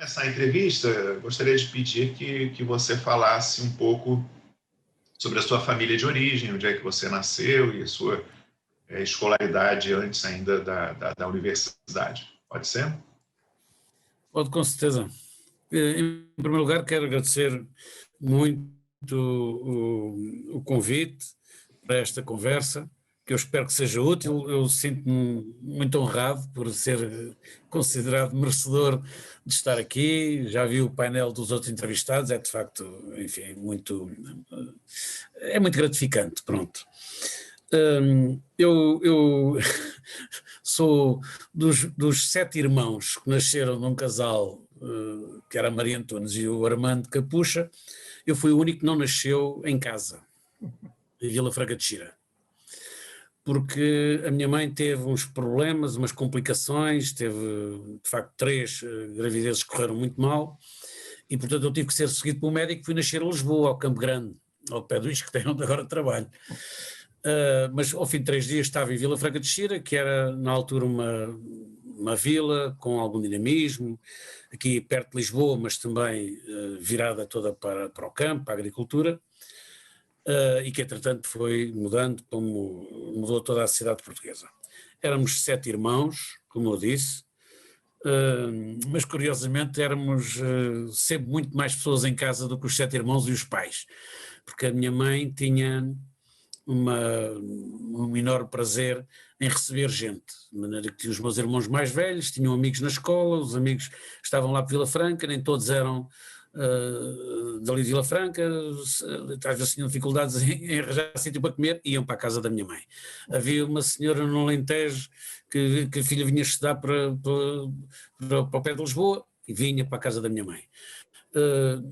Começar a entrevista, eu gostaria de pedir que você falasse um pouco sobre a sua família de origem, onde é que você nasceu e a sua escolaridade antes ainda da universidade. Pode ser? Pode, com certeza. Em primeiro lugar, quero agradecer muito o convite para esta conversa, que eu espero que seja útil. Eu sinto-me muito honrado por ser considerado merecedor de estar aqui. Já vi o painel dos outros entrevistados, é de facto, enfim, é muito gratificante, pronto. Eu sou dos 7 irmãos que nasceram num casal que era a Maria Antunes e o Armando Capucha. Eu fui o único que não nasceu em casa, em Vila Franca de Xira, porque a minha mãe teve uns problemas, umas complicações, teve de facto 3 gravidezes que correram muito mal e portanto eu tive que ser seguido por um médico e fui nascer em Lisboa, ao Campo Grande, ao pé do Isqueté, onde agora trabalho. Mas ao fim de 3 dias estava em Vila Franca de Xira, que era na altura uma vila com algum dinamismo, aqui perto de Lisboa, mas também virada toda para o campo, para a agricultura, e que entretanto foi mudando, como mudou toda a cidade portuguesa. Éramos 7 irmãos, como eu disse, mas curiosamente éramos sempre muito mais pessoas em casa do que os 7 irmãos e os pais, porque a minha mãe tinha um enorme prazer em receber gente, de maneira que os meus irmãos mais velhos tinham amigos na escola, os amigos estavam lá por Vila Franca, nem todos eram dali de Vila Franca, às vezes tinham dificuldades em arranjar sítio para comer, iam para a casa da minha mãe. Havia uma senhora no Alentejo que a filha vinha estudar para o pé de Lisboa e vinha para a casa da minha mãe.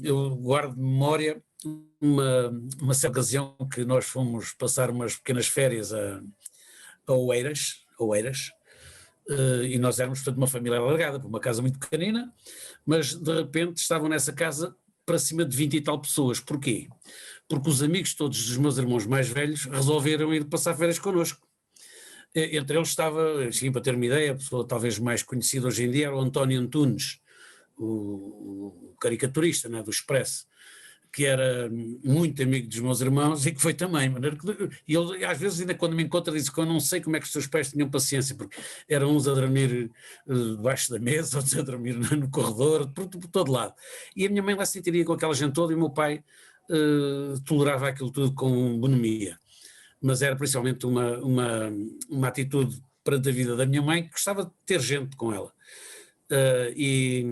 Eu guardo de memória uma certa ocasião que nós fomos passar umas pequenas férias a Oeiras, e nós éramos, portanto, uma família alargada, por uma casa muito pequenina, mas de repente estavam nessa casa para cima de 20 e tal pessoas. Porquê? Porque os amigos todos dos meus irmãos mais velhos resolveram ir passar férias connosco. Entre eles estava, assim, para ter uma ideia, a pessoa talvez mais conhecida hoje em dia era o António Antunes, o caricaturista, né, do Expresso, que era muito amigo dos meus irmãos e que foi também, e ele às vezes ainda quando me encontra diz que eu não sei como é que os seus pais tinham paciência, porque eram uns a dormir debaixo da mesa, outros a dormir no corredor, por todo lado, e a minha mãe lá se sentiria com aquela gente toda e o meu pai tolerava aquilo tudo com bonomia, mas era principalmente uma atitude perante a vida da minha mãe que gostava de ter gente com ela. E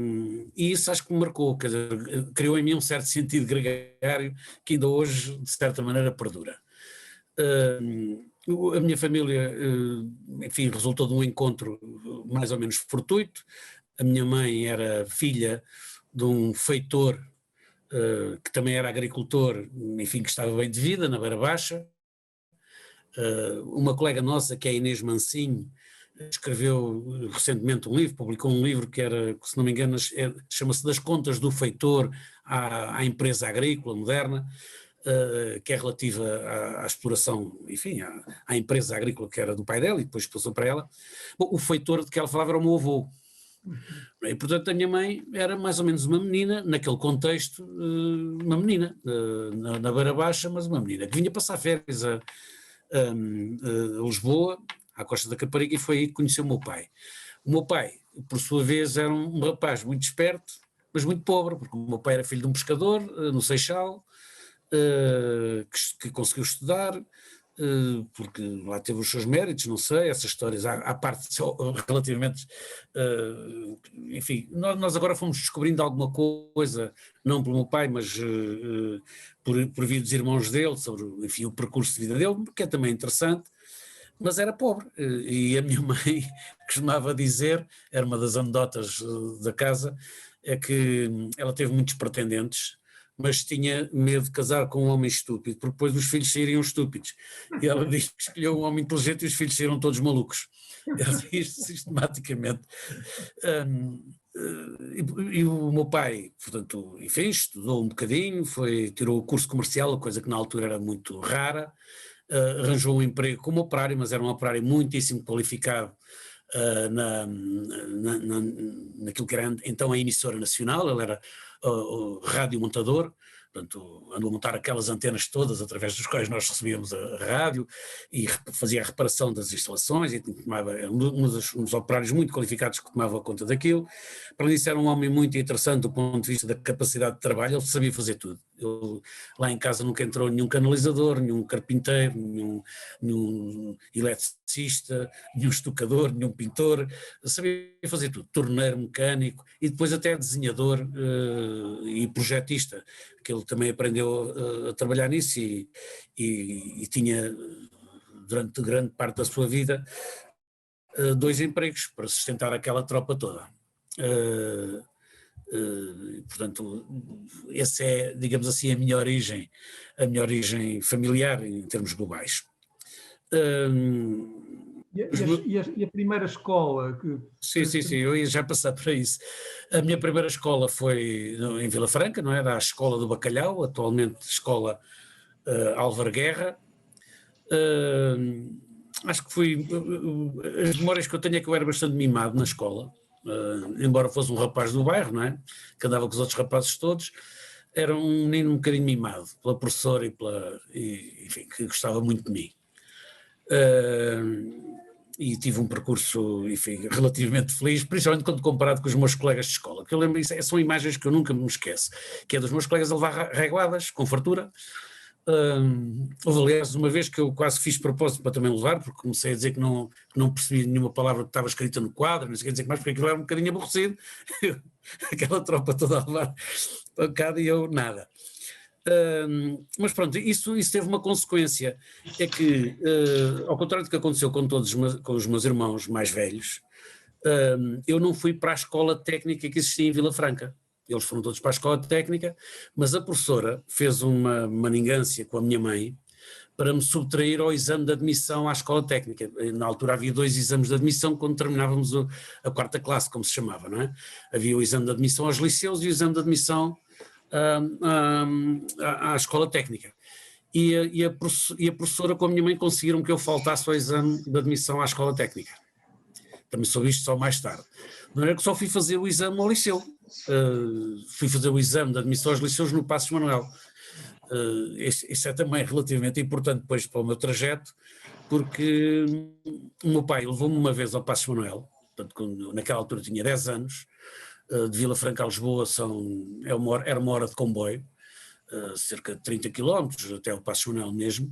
isso acho que me marcou, quer dizer, criou em mim um certo sentido gregário que ainda hoje, de certa maneira, perdura. A minha família, enfim, resultou de um encontro mais ou menos fortuito. A minha mãe era filha de um feitor que também era agricultor, enfim, que estava bem de vida, na Beira Baixa. Uma colega nossa, que é a Inês Mansinho, escreveu recentemente um livro, publicou um livro que era, se não me engano, chama-se Das Contas do Feitor à Empresa Agrícola Moderna, que é relativa à exploração, enfim, à empresa agrícola que era do pai dela e depois passou para ela. Bom, o feitor de que ela falava era o meu avô. E, portanto, a minha mãe era mais ou menos uma menina, naquele contexto, uma menina, na Beira Baixa, mas uma menina que vinha passar férias a Lisboa, à Costa da Caparica, e foi aí que conheceu o meu pai. O meu pai, por sua vez, era um rapaz muito esperto, mas muito pobre, porque o meu pai era filho de um pescador no Seixal, que conseguiu estudar, porque lá teve os seus méritos, não sei, essas histórias, à parte relativamente, enfim, nós agora fomos descobrindo alguma coisa, não pelo meu pai, mas por via dos irmãos dele, sobre, enfim, o percurso de vida dele, que é também interessante, mas era pobre, e a minha mãe costumava dizer, era uma das anedotas da casa, é que ela teve muitos pretendentes, mas tinha medo de casar com um homem estúpido, porque depois os filhos sairiam estúpidos. E ela diz que escolheu um homem inteligente e os filhos saíram todos malucos. Ela diz sistematicamente. E o meu pai, portanto, enfim, estudou um bocadinho, tirou o curso comercial, coisa que na altura era muito rara, arranjou um emprego como operário, mas era um operário muitíssimo qualificado naquilo que era então a emissora nacional. Ele era o radiomontador, portanto andou a montar aquelas antenas todas através das quais nós recebíamos a rádio, e fazia a reparação das instalações, e era um dos operários muito qualificados que tomava conta daquilo. Para além disso, era um homem muito interessante do ponto de vista da capacidade de trabalho. Ele sabia fazer tudo. Ele, lá em casa nunca entrou nenhum canalizador, nenhum carpinteiro, nenhum eletricista, nenhum estucador, nenhum pintor. Ele sabia fazer tudo, torneiro, mecânico, e depois até desenhador e projetista, que ele também aprendeu a trabalhar nisso, e tinha, durante grande parte da sua vida, 2 empregos para sustentar aquela tropa toda. Portanto, essa é, digamos assim, a minha origem familiar em termos globais. E a primeira escola que... Sim, eu ia já passar para isso. A minha primeira escola foi em Vila Franca, não é? Era a Escola do Bacalhau, atualmente Escola Álvaro Guerra. Acho que as memórias que eu tenho é que eu era bastante mimado na escola, embora fosse um rapaz do bairro, não é? Que andava com os outros rapazes todos. Era um menino um bocadinho mimado pela professora enfim, que gostava muito de mim. E tive um percurso, enfim, relativamente feliz, principalmente quando comparado com os meus colegas de escola, que eu lembro, são imagens que eu nunca me esqueço, que é dos meus colegas a levar reguadas, com fartura. Houve, aliás, uma vez que eu quase fiz propósito para também levar, porque comecei a dizer que não percebia nenhuma palavra que estava escrita no quadro, não sei o que dizer mais, porque aquilo era um bocadinho aborrecido, aquela tropa toda a levar pancada e eu nada. Mas pronto, isso teve uma consequência, é que, ao contrário do que aconteceu com os meus irmãos mais velhos, eu não fui para a escola técnica que existia em Vila Franca. Eles foram todos para a escola técnica, mas a professora fez uma maningância com a minha mãe para me subtrair ao exame de admissão à escola técnica. Na altura havia 2 exames de admissão quando terminávamos a 4ª classe, como se chamava, não é? Havia o exame de admissão aos liceus e o exame de admissão à escola técnica. E a professora com a minha mãe conseguiram que eu faltasse ao exame de admissão à escola técnica. Também soube isto só mais tarde. Não era que só fui fazer o exame ao liceu. Fui fazer o exame de admissão aos liceus no Passos Manuel. Isso é também relativamente importante depois para o meu trajeto, porque o meu pai levou-me uma vez ao Passos Manuel, portanto, naquela altura tinha 10 anos, de Vila Franca a Lisboa era uma hora de comboio, cerca de 30 km até o Passos Manuel mesmo,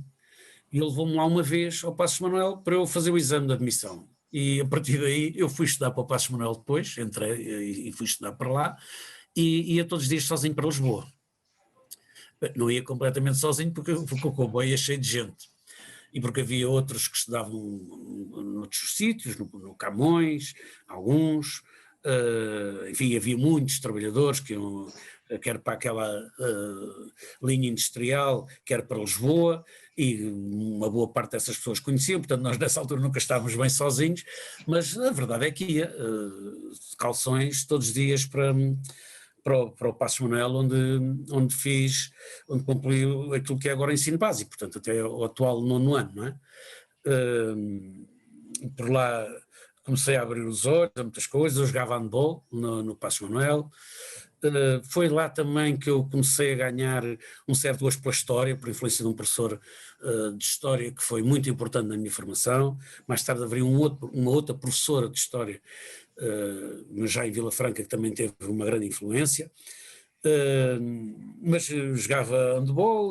e ele levou-me lá uma vez ao Passos Manuel para eu fazer o exame de admissão. E a partir daí eu fui estudar para o Passos Manuel depois, entrei e fui estudar para lá, e ia todos os dias sozinho para Lisboa. Não ia completamente sozinho porque o comboio ia cheio de gente, e porque havia outros que estudavam noutros sítios, no Camões, alguns, enfim, havia muitos trabalhadores que iam, quer para aquela linha industrial, quer para Lisboa, e uma boa parte dessas pessoas conheciam, portanto nós nessa altura nunca estávamos bem sozinhos, mas a verdade é que ia de calções todos os dias para o Passos Manuel, onde concluí aquilo que é agora ensino básico, portanto até o atual 9º ano, não é? Por lá comecei a abrir os olhos a muitas coisas. Eu jogava handball no Passos Manuel. Foi lá também que eu comecei a ganhar um certo gosto pela história, por influência de um professor de história que foi muito importante na minha formação. Mais tarde haveria uma outra professora de história, mas já em Vila Franca, que também teve uma grande influência. Mas jogava handball,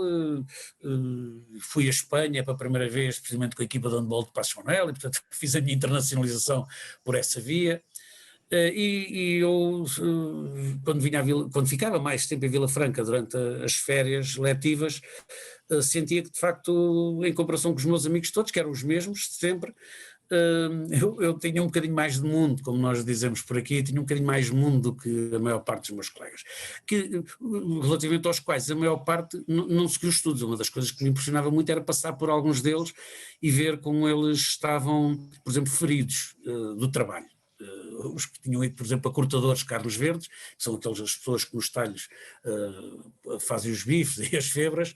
fui à Espanha pela primeira vez, precisamente com a equipa de handball de Passos Manuel, e portanto fiz a minha internacionalização por essa via. E eu, quando ficava mais tempo em Vila Franca durante as férias letivas, sentia que de facto, em comparação com os meus amigos todos, que eram os mesmos de sempre, eu tinha um bocadinho mais de mundo, como nós dizemos por aqui, tinha um bocadinho mais de mundo do que a maior parte dos meus colegas, que relativamente aos quais a maior parte não seguiu estudos. Uma das coisas que me impressionava muito era passar por alguns deles e ver como eles estavam, por exemplo, feridos do trabalho. os que tinham ido, por exemplo, a cortadores Carlos Verdes, que são aquelas pessoas que nos talhos fazem os bifes e as febras,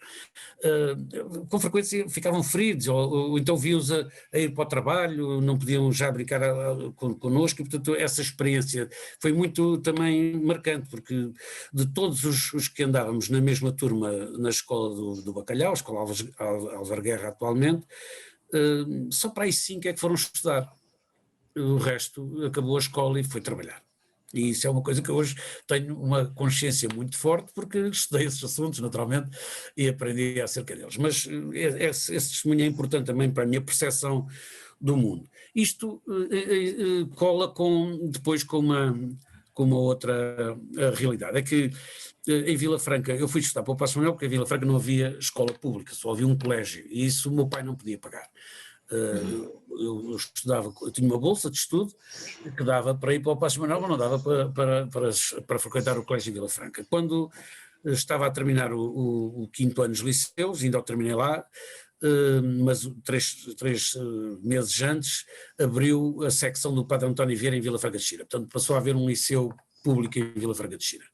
com frequência ficavam feridos, ou então viam-os a ir para o trabalho, não podiam já brincar connosco, e portanto essa experiência foi muito também marcante, porque de todos os que andávamos na mesma turma na escola do Bacalhau, a escola Álvaro Guerra atualmente, só para aí 5 é que foram estudar, o resto acabou a escola e foi trabalhar. E isso é uma coisa que eu hoje tenho uma consciência muito forte, porque estudei esses assuntos, naturalmente, e aprendi acerca deles. Mas esse testemunho é importante também para a minha percepção do mundo. Isto cola depois com uma outra realidade. É que em Vila Franca, eu fui estudar para o Paço Manuel porque em Vila Franca não havia escola pública, só havia um colégio, e isso o meu pai não podia pagar. Eu estudava, eu tinha uma bolsa de estudo que dava para ir para o Paço Manuel, mas não dava para frequentar o colégio em Vila Franca. Quando estava a terminar o 5º ano dos liceus, ainda o terminei lá, mas 3 meses antes abriu a secção do Padre António Vieira em Vila Franca de Xira, portanto passou a haver um liceu público em Vila Franca de Xira.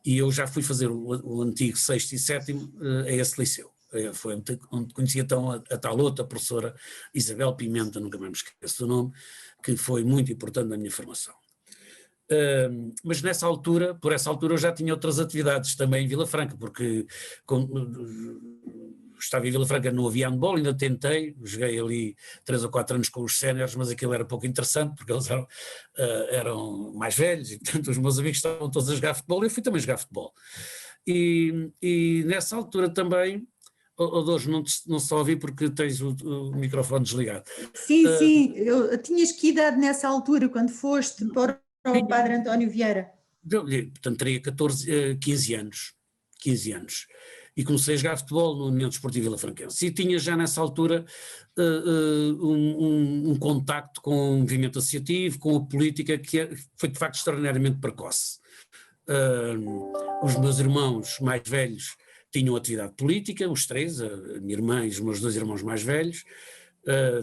E eu já fui fazer o antigo 6º e 7º a esse liceu. Foi onde conheci então a tal outra professora, Isabel Pimenta, nunca mais me esqueço do nome, que foi muito importante na minha formação. Mas por essa altura eu já tinha outras atividades também em Vila Franca, porque estava em Vila Franca, não havia handball, ainda tentei, joguei ali 3 ou 4 anos com os séniores, mas aquilo era pouco interessante, porque eles eram mais velhos, e portanto os meus amigos estavam todos a jogar futebol, e eu fui também jogar futebol. E nessa altura também, Dores, não só ouvi porque tens o microfone desligado. Sim, tinhas que idade nessa altura, quando foste para o Padre António Vieira? Portanto, teria 15 anos. E comecei a jogar futebol no União Desportiva Vila Franquense. E tinha já nessa altura um contacto com o movimento associativo, com a política, que foi de facto extraordinariamente precoce. Os meus irmãos mais velhos tinham atividade política, os 3, a minha irmã e os meus 2 irmãos mais velhos,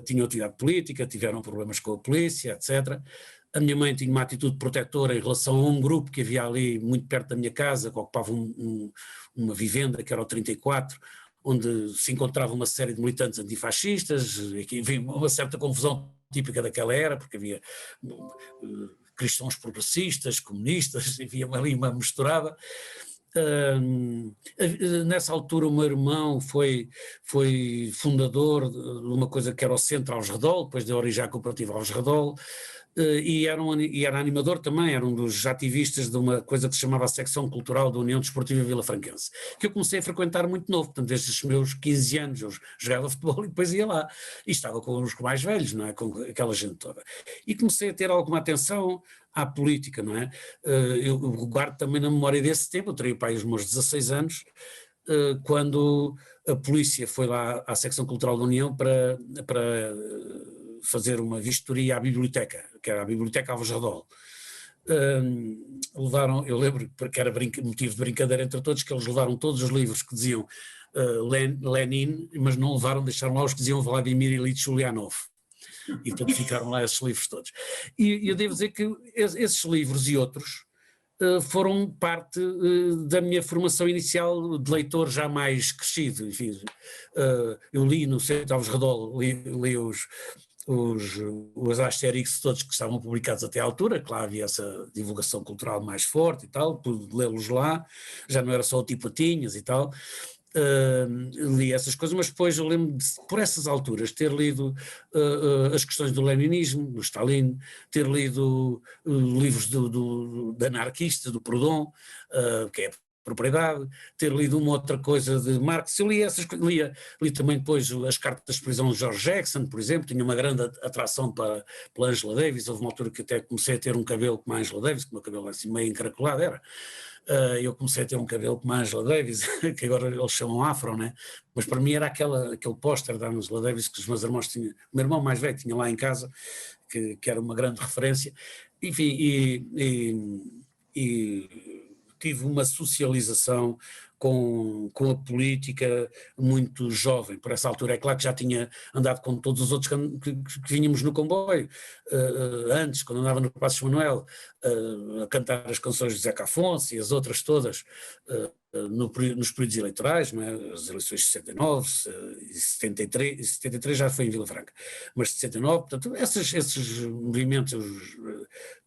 tinham atividade política, tiveram problemas com a polícia, etc. A minha mãe tinha uma atitude protetora em relação a um grupo que havia ali muito perto da minha casa, que ocupava uma vivenda, que era o 34, onde se encontrava uma série de militantes antifascistas, e que havia uma certa confusão típica daquela era, porque havia cristãos progressistas, comunistas, havia ali uma misturada. Nessa altura o meu irmão foi fundador de uma coisa que era o Centro Algerredol, depois deu origem à cooperativa Algerredol, e era animador também, era um dos ativistas de uma coisa que se chamava a Secção Cultural da União Desportiva Vila Franquense, que eu comecei a frequentar muito novo, portanto desde os meus 15 anos eu jogava futebol e depois ia lá, e estava com os mais velhos, não é? Com aquela gente toda, e comecei a ter alguma atenção à política, não é? Eu guardo também na memória desse tempo, eu teria para aí os meus 16 anos, quando a polícia foi lá à Secção Cultural da União para fazer uma vistoria à biblioteca, que era a Biblioteca Alvarjadol. Levaram, eu lembro, porque era motivo de brincadeira entre todos, que eles levaram todos os livros que diziam Lenin, mas não levaram, deixaram lá os que diziam Vladimir Ilyich Ulyanov. E portanto ficaram lá esses livros todos. E eu devo dizer que esses livros e outros foram parte da minha formação inicial de leitor já mais crescido. Enfim, eu li no Centro Alvarjadol, li os Asterix todos que estavam publicados até à altura, que lá havia essa divulgação cultural mais forte e tal, pude lê-los lá, já não era só o tipo Patinhas e tal. Li essas coisas, mas depois eu lembro de, por essas alturas, ter lido as questões do leninismo, do Stalin, ter lido livros de anarquistas, do Proudhon, que é propriedade, ter lido uma outra coisa de Marx. Eu li essas coisas, li também depois as cartas de prisão de George Jackson, por exemplo, tinha uma grande atração pela Angela Davis, houve uma altura que até comecei a ter um cabelo como a Angela Davis, que o meu cabelo assim meio encaracolado era. Eu comecei a ter um cabelo como a Angela Davis, que agora eles chamam afro, né? Mas para mim era aquele póster da Angela Davis que os meus irmãos tinham, o meu irmão mais velho tinha lá em casa, que era uma grande referência. Enfim, e tive uma socialização com a política muito jovem, por essa altura. É claro que já tinha andado com todos os outros que vínhamos no comboio, antes, quando andava no Passos Manuel, a cantar as canções de Zeca Afonso e as outras todas, nos períodos eleitorais, não é? As eleições de 69 e 73 já foi em Vila Franca, mas de 69, portanto, esses movimentos, eu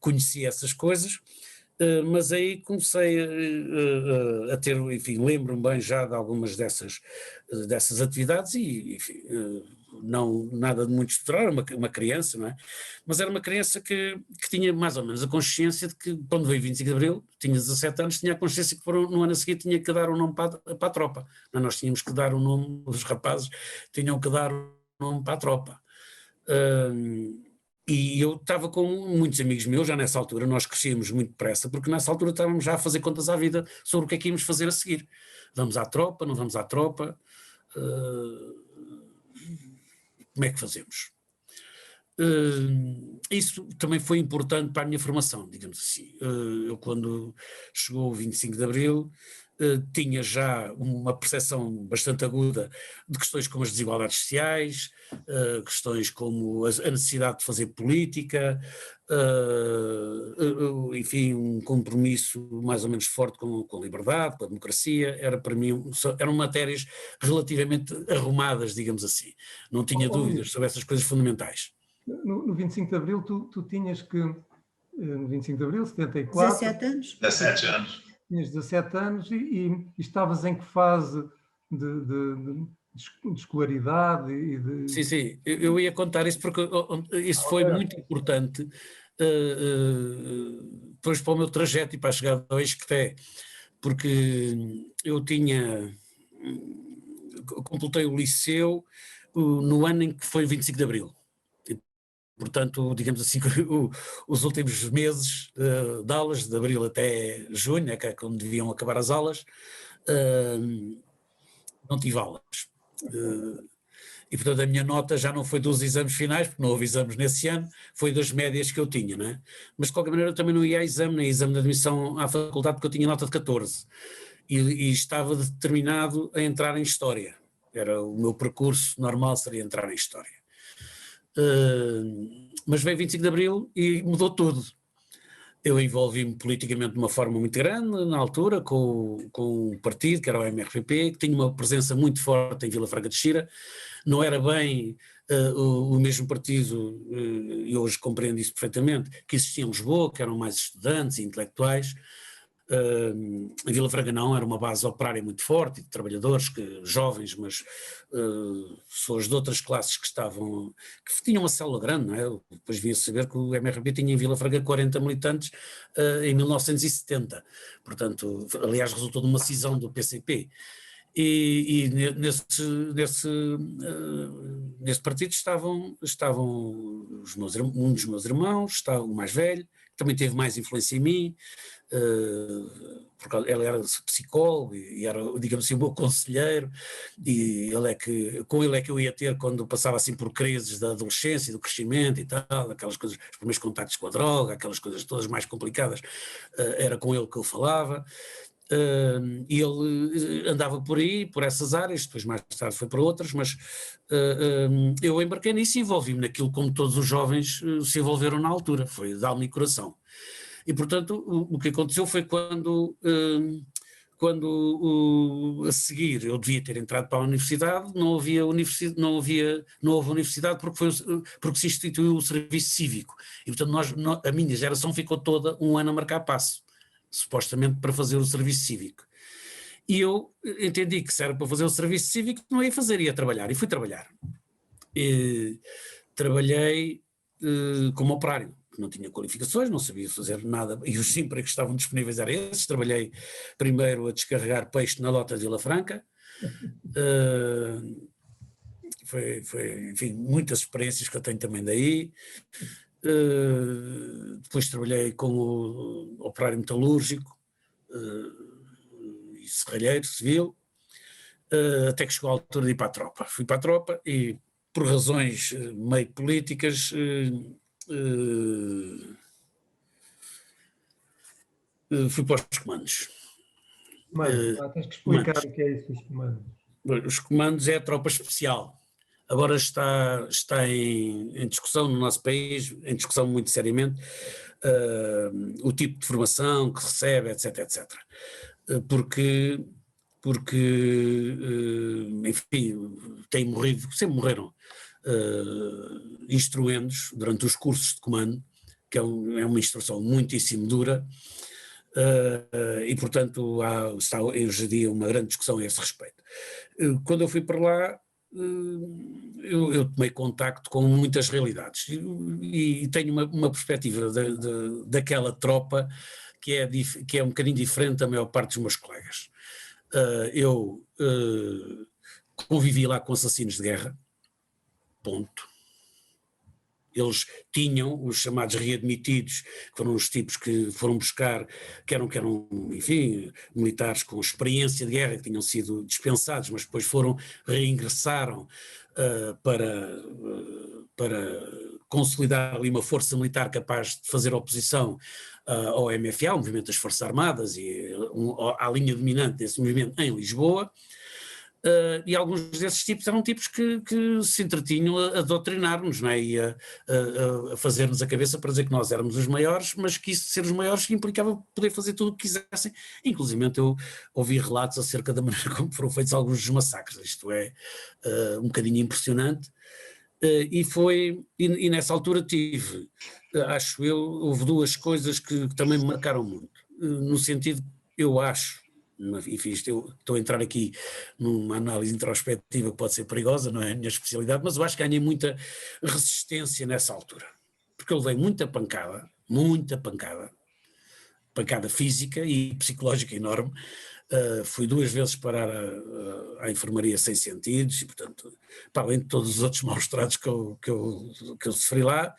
conheci essas coisas. Mas aí comecei a ter, enfim, lembro-me bem já de algumas dessas atividades e, enfim, não nada de muito estudar, uma criança, não é? Mas era uma criança que tinha mais ou menos a consciência de que, quando veio 25 de Abril, tinha 17 anos, tinha a consciência que no ano a seguir tinha que dar um nome para a tropa. Não, nós tínhamos que dar um nome, os rapazes tinham que dar um nome para a tropa. E eu estava com muitos amigos meus, já nessa altura, nós crescíamos muito depressa, porque nessa altura estávamos já a fazer contas à vida sobre o que é que íamos fazer a seguir. Vamos à tropa, não vamos à tropa? Como é que fazemos? Isso também foi importante para a minha formação, digamos assim. Eu, quando chegou o 25 de Abril, tinha já uma percepção bastante aguda de questões como as desigualdades sociais, questões como a necessidade de fazer política, enfim, um compromisso mais ou menos forte com a liberdade, com a democracia. Era para mim, eram matérias relativamente arrumadas, digamos assim. Não tinha dúvidas sobre essas coisas fundamentais. No 25 de Abril, tu tinhas que, no 25 de Abril, 74... 17 anos. 17 anos. Tinhas 17 anos e estavas em que fase de escolaridade? Sim, eu ia contar isso porque isso foi muito importante depois para o meu trajeto e para a chegada ao ISCTE, porque eu completei o liceu no ano em que foi 25 de Abril. Portanto, digamos assim, os últimos meses de aulas, de abril até junho, que é quando deviam acabar as aulas, não tive aulas. E, portanto, a minha nota já não foi dos exames finais, porque não houve exames nesse ano, foi das médias que eu tinha, não é? Mas, de qualquer maneira, eu também não ia a exame, nem exame de admissão à faculdade, porque eu tinha nota de 14. E estava determinado a entrar em História. Era o meu percurso normal, seria entrar em História. Mas veio 25 de Abril e mudou tudo. Eu envolvi-me politicamente de uma forma muito grande, na altura, com o partido, que era o MRPP, que tinha uma presença muito forte em Vila Franca de Xira. Não era bem o mesmo partido, e hoje compreendo isso perfeitamente, que existia em Lisboa, que eram mais estudantes e intelectuais. Em Vila Franca não, era uma base operária muito forte, de trabalhadores, jovens, mas pessoas de outras classes que tinham uma célula grande, não é? Depois via saber que o MRP tinha em Vila Franca 40 militantes em 1970, portanto, aliás resultou de uma cisão do PCP. E nesse partido estavam um dos meus irmãos, estava o mais velho, que também teve mais influência em mim, porque ele era psicólogo e era, digamos assim, o meu conselheiro, e com ele é que eu ia ter quando passava assim por crises da adolescência, do crescimento e tal, aquelas coisas, os primeiros contactos com a droga, aquelas coisas todas mais complicadas, era com ele que eu falava. E ele andava por aí, por essas áreas, depois mais tarde foi para outras, mas eu embarquei nisso e envolvi-me naquilo como todos os jovens se envolveram na altura, foi de alma e coração. E, portanto, o que aconteceu foi quando a seguir eu devia ter entrado para a universidade, não houve universidade porque se instituiu o serviço cívico. E, portanto, a minha geração ficou toda um ano a marcar passo, supostamente para fazer o serviço cívico. E eu entendi que se era para fazer o serviço cívico, não ia fazer, ia trabalhar. E fui trabalhar. Trabalhei como operário. Não tinha qualificações, não sabia fazer nada, e os empregos que estavam disponíveis eram esses. Trabalhei primeiro a descarregar peixe na lota de Vila Franca, enfim, muitas experiências que eu tenho também daí. Depois trabalhei como operário metalúrgico e serralheiro civil, até que chegou a altura de ir para a tropa. Fui para a tropa e, por razões meio políticas, fui para os comandos. Comandos. Tens que explicar o que é isso dos comandos. Os comandos é a tropa especial. Agora está em discussão no nosso país, em discussão muito seriamente, o tipo de formação que recebe, etc, etc. Porque enfim, sempre morreram instruendos durante os cursos de comando, que é uma instrução muitíssimo dura, e portanto está hoje em dia uma grande discussão a esse respeito. Quando eu fui para lá, eu tomei contacto com muitas realidades e tenho uma perspectiva daquela tropa que é um bocadinho diferente da maior parte dos meus colegas. Eu convivi lá com assassinos de guerra, ponto. Eles tinham os chamados readmitidos, que foram os tipos que foram buscar, que eram enfim, militares com experiência de guerra, que tinham sido dispensados, mas depois reingressaram para consolidar ali uma força militar capaz de fazer oposição ao MFA, ao Movimento das Forças Armadas, e à linha dominante desse movimento em Lisboa. E alguns desses tipos eram tipos que se entretinham a doutrinar-nos, não é? E a fazer-nos a cabeça para dizer que nós éramos os maiores, mas que isso de ser os maiores implicava poder fazer tudo o que quisessem. Inclusive eu ouvi relatos acerca da maneira como foram feitos alguns dos massacres. Isto é um bocadinho impressionante. E nessa altura acho eu, houve duas coisas que também me marcaram muito, no sentido, eu acho, enfim, eu estou a entrar aqui numa análise introspectiva que pode ser perigosa, não é a minha especialidade, mas eu acho que ganhei muita resistência nessa altura, porque eu levei muita pancada física e psicológica enorme. Fui 2 vezes parar à enfermaria sem sentidos, e portanto, para além de todos os outros maus tratos que eu sofri lá,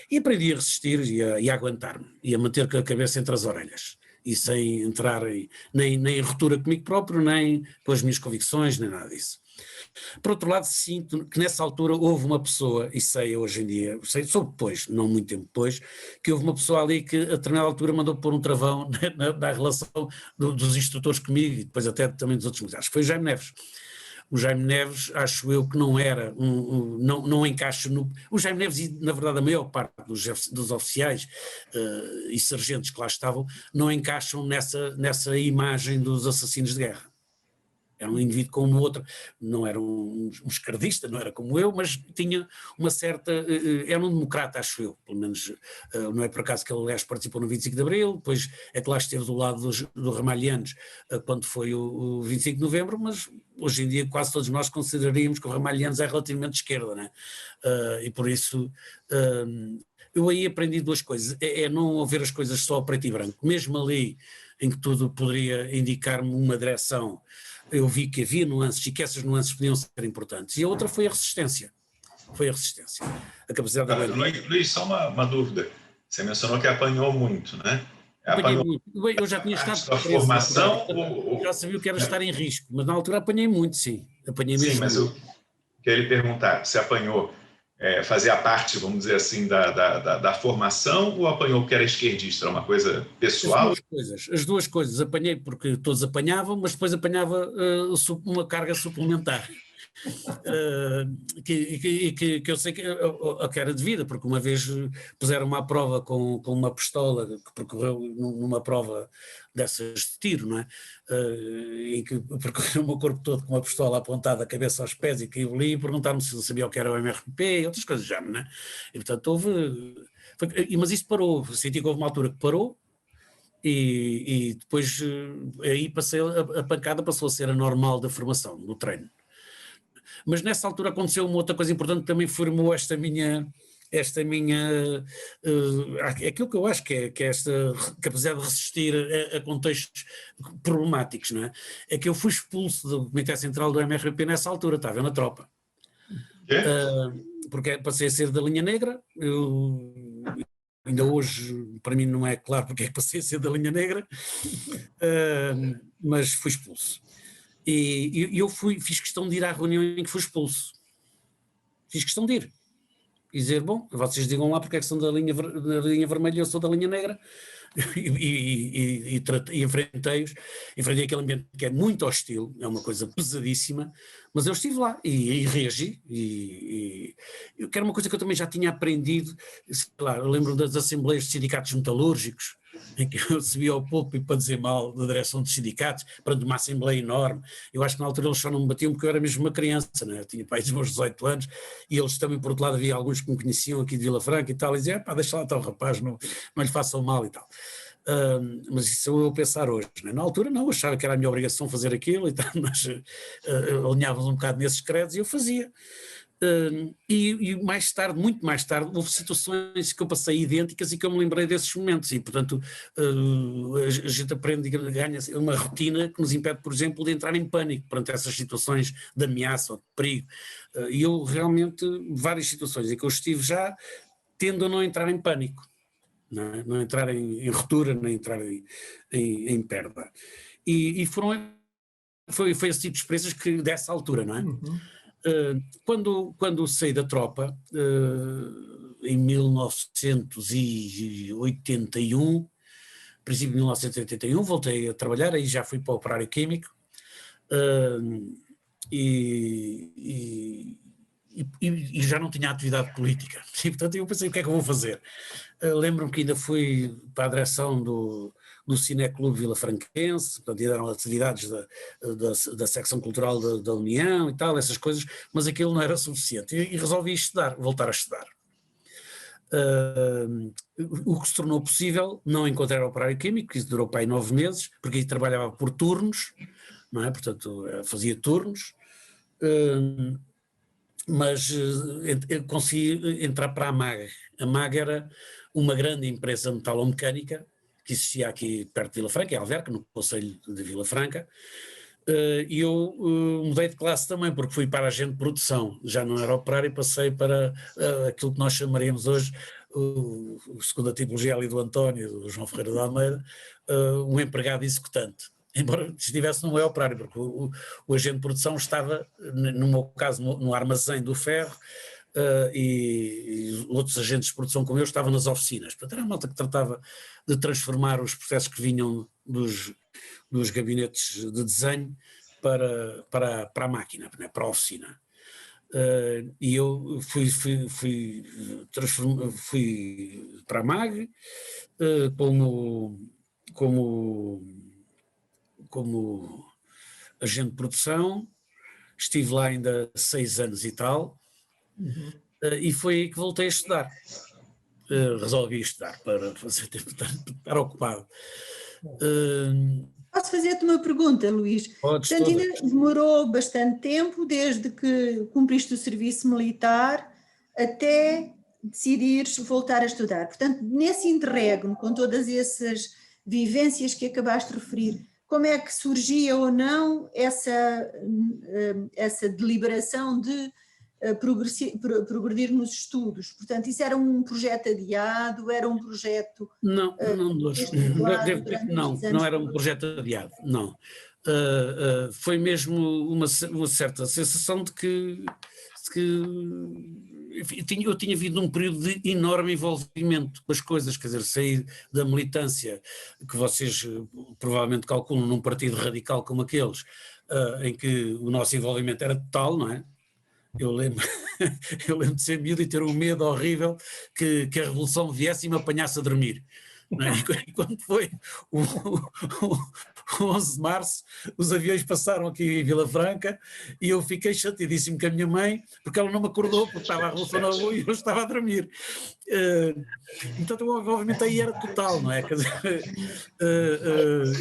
e aprendi a resistir e a aguentar-me, e a manter com a cabeça entre as orelhas, e sem entrar nem em ruptura comigo próprio, nem com as minhas convicções, nem nada disso. Por outro lado, sinto que nessa altura houve uma pessoa, e sei hoje em dia, soube depois, não muito tempo depois, que houve uma pessoa ali que a determinada altura mandou pôr um travão na relação dos instrutores comigo, e depois até também dos outros militares. Foi o Jaime Neves. O Jaime Neves, acho eu que não era, não encaixa no... O Jaime Neves, e na verdade a maior parte dos oficiais e sargentos que lá estavam, não encaixam nessa imagem dos assassinos de guerra. Era um indivíduo como o outro, não era um esquerdista, não era como eu, mas tinha uma certa... Era um democrata, acho eu, pelo menos. Não é por acaso que ele, aliás, participou no 25 de Abril, depois é que lá esteve do lado dos Ramalhianos quando foi o 25 de Novembro, mas hoje em dia quase todos nós consideraríamos que o Ramalhianos é relativamente de esquerda, não é? E por isso... eu aí aprendi 2 coisas, é não ver as coisas só a preto e branco, mesmo ali em que tudo poderia indicar-me uma direção, eu vi que havia nuances e que essas nuances podiam ser importantes. E a outra foi a resistência. A capacidade de aguentar. Luís, só uma dúvida. Você mencionou que apanhou muito, né? Apanhei muito. Eu já tinha estado preso. A formação? Já sabia o que era estar em risco, mas na altura apanhei muito, sim. Apanhei mesmo. Sim, mas eu queria lhe perguntar, você apanhou, fazia parte, vamos dizer assim, da formação, ou apanhou porque era esquerdista? Era uma coisa pessoal? As duas coisas. Apanhei porque todos apanhavam, mas depois apanhava uma carga suplementar. Que eu sei que era devida, porque uma vez puseram-me à prova com uma pistola que percorreu numa prova dessas de tiro, não é? Em que percorreu o meu corpo todo com uma pistola apontada, a cabeça aos pés, e caiu ali, e perguntaram-me se eu sabia o que era o MRP e outras coisas já, não é? E portanto mas isso parou, senti que houve uma altura que parou, e depois aí a pancada passou a ser a normal da formação, do treino. Mas nessa altura aconteceu uma outra coisa importante que também formou esta minha aquilo que eu acho que é esta capacidade de resistir a contextos problemáticos, não é? É que eu fui expulso do Comitê Central do MRP nessa altura, estava na tropa. Porque passei a ser da linha negra, ainda hoje para mim não é claro porque é que passei a ser da linha negra, mas fui expulso. E eu fiz questão de ir à reunião em que fui expulso. Fiz questão de ir. e dizer, bom, vocês digam lá porque é que são da linha vermelha e eu sou da linha negra, e enfrentei aquele ambiente que é muito hostil, é uma coisa pesadíssima, mas eu estive lá e reagi, que era uma coisa que eu também já tinha aprendido, sei lá, eu lembro das assembleias de sindicatos metalúrgicos, em que eu subia ao púlpito para dizer mal da direção dos sindicatos, perante uma assembleia enorme. Eu acho que na altura eles só não me batiam porque eu era mesmo uma criança, né? Eu tinha pai dos meus 18 anos, e eles também, por outro lado, havia alguns que me conheciam aqui de Vila Franca e tal, e diziam, pá, deixa lá estar o rapaz, não lhe façam mal e tal. Mas isso eu pensar hoje, né? Na altura não, achava que era a minha obrigação fazer aquilo e tal, mas alinhávamos um bocado nesses credos e eu fazia. E mais tarde, muito mais tarde, houve situações que eu passei idênticas e que eu me lembrei desses momentos, e portanto a gente aprende e ganha uma rotina que nos impede, por exemplo, de entrar em pânico perante essas situações de ameaça ou de perigo. E eu realmente, várias situações em que eu estive já, tendo a não entrar em pânico, não entrar em ruptura, nem entrar em perda. E foi esse tipo de experiências que dessa altura, não é? Uhum. Quando saí da tropa, em 1981, princípio de 1981, voltei a trabalhar, aí já fui para o operário químico, e já não tinha atividade política, e portanto eu pensei, o que é que eu vou fazer? Lembro-me que ainda fui para a direção do Cineclube Vilafranquense, portanto eram atividades da secção cultural da União e tal, essas coisas, mas aquilo não era suficiente e resolvi voltar a estudar. O que se tornou possível, não encontrar operário químico, isso durou para aí 9 meses, porque aí trabalhava por turnos, não é? Portanto fazia turnos, mas eu consegui entrar para a MAG. A MAG era uma grande empresa metalomecânica que existia aqui perto de Vila Franca, em Alverca, no concelho de Vila Franca, e eu mudei de classe também, porque fui para agente de produção, já não era operário e passei para aquilo que nós chamaríamos hoje, segundo a tipologia ali do António, do João Ferreira de Almeida, um empregado executante. Embora estivesse no operário, porque o agente de produção estava, no meu caso, no armazém do ferro, e outros agentes de produção como eu estavam nas oficinas. Portanto, era uma malta que tratava de transformar os processos que vinham dos gabinetes de desenho para a máquina, para a oficina. E eu fui para a MAG como agente de produção, estive lá ainda 6 anos e tal, e foi aí que voltei a estudar. Resolvi estudar para fazer tempo de estar ocupado. Posso fazer-te uma pergunta, Luís? Portanto, ainda demorou bastante tempo, desde que cumpriste o serviço militar até decidires voltar a estudar. Portanto, nesse interregno, com todas essas vivências que acabaste de referir, como é que surgia ou não essa deliberação de progredir nos estudos? Portanto, isso era um projeto adiado, era um projeto... Não era um projeto adiado, não. Foi mesmo uma certa sensação de que eu tinha vivido um período de enorme envolvimento com as coisas, quer dizer, sair da militância, que vocês provavelmente calculam num partido radical como aqueles, em que o nosso envolvimento era total, não é? Eu lembro de ser miúdo e ter um medo horrível que a revolução viesse e me apanhasse a dormir. Não é? E quando foi o 11 de março, os aviões passaram aqui em Vila Franca e eu fiquei chateadíssimo com a minha mãe, porque ela não me acordou, porque estava a revolução na rua e eu estava a dormir. Então o envolvimento aí era total, não é? Quer dizer,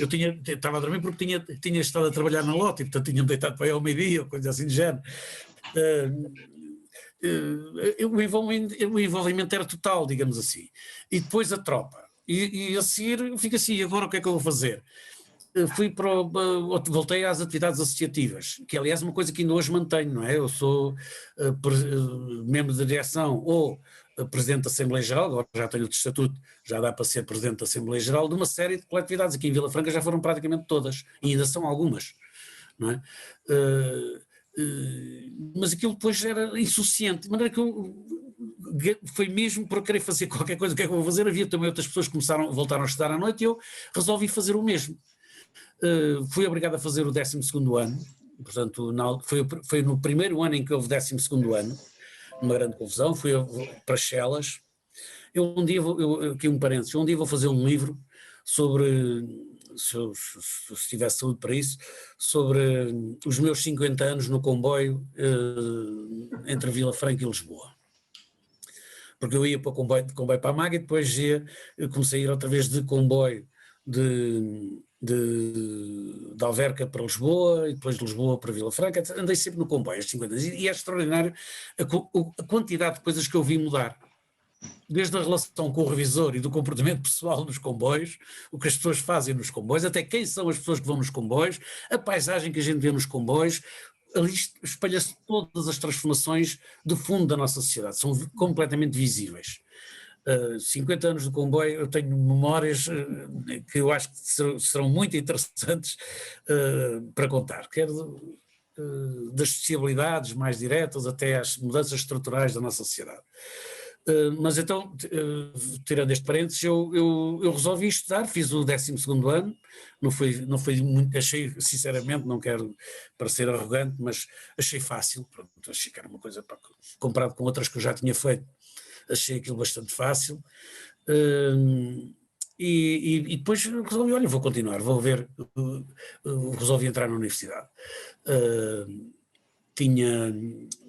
eu estava a dormir porque tinha estado a trabalhar na lote, e portanto tinha-me deitado para aí ao meio-dia, ou coisa assim de género. O envolvimento era total, digamos assim. E depois a tropa. E a seguir fica assim, agora o que é que eu vou fazer? Voltei às atividades associativas, que aliás é uma coisa que ainda hoje mantenho, não é? Eu sou membro da direção ou presidente da Assembleia Geral, agora já tenho outro estatuto, já dá para ser presidente da Assembleia Geral, de uma série de coletividades. Aqui em Vila Franca já foram praticamente todas, e ainda são algumas, não é? Mas aquilo depois era insuficiente, de maneira que eu foi mesmo por querer fazer qualquer coisa. O que é que eu vou fazer? Havia também outras pessoas que voltaram a estudar à noite e eu resolvi fazer o mesmo. Fui obrigado a fazer o 12º ano, portanto foi no primeiro ano em que houve 12º ano, uma grande confusão, fui para Chelas. Aqui um parênteses, um dia vou fazer um livro sobre, se tivesse saúde para isso, sobre os meus 50 anos no comboio entre Vila Franca e Lisboa. Porque eu ia para o comboio para a Maga e depois comecei a ir outra vez de comboio de Alverca para Lisboa e depois de Lisboa para Vila Franca. Andei sempre no comboio, aos 50 anos, e é extraordinário a quantidade de coisas que eu vi mudar. Desde a relação com o revisor e do comportamento pessoal nos comboios, o que as pessoas fazem nos comboios, até quem são as pessoas que vão nos comboios, a paisagem que a gente vê nos comboios, ali espalha-se todas as transformações de fundo da nossa sociedade, são completamente visíveis. 50 anos de comboio, eu tenho memórias que eu acho que serão muito interessantes para contar, quer das sociabilidades mais diretas até às mudanças estruturais da nossa sociedade. Mas então, tirando este parênteses, eu resolvi estudar, fiz o 12º ano, não foi muito, achei, sinceramente, não quero parecer arrogante, mas achei fácil, pronto, achei que era uma coisa, comparado com outras que eu já tinha feito, achei aquilo bastante fácil, e depois resolvi, olha, vou continuar, vou ver, resolvi entrar na universidade.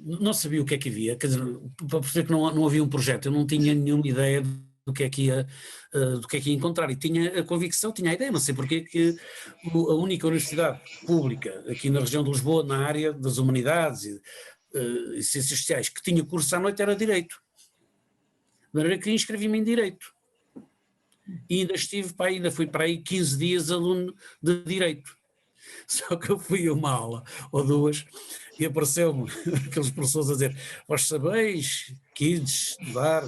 Não sabia o que é que havia, quer dizer, para perceber que não havia um projeto, eu não tinha nenhuma ideia do que é que ia encontrar, e tinha a convicção, tinha a ideia, não sei porque, que a única universidade pública aqui na região de Lisboa, na área das humanidades e ciências sociais, que tinha curso à noite era Direito, de maneira que inscrevi-me em Direito, e ainda fui para aí 15 dias aluno de Direito, só que eu fui a uma aula ou duas e apareceu-me aqueles professores a dizer: vós sabeis que ides estudar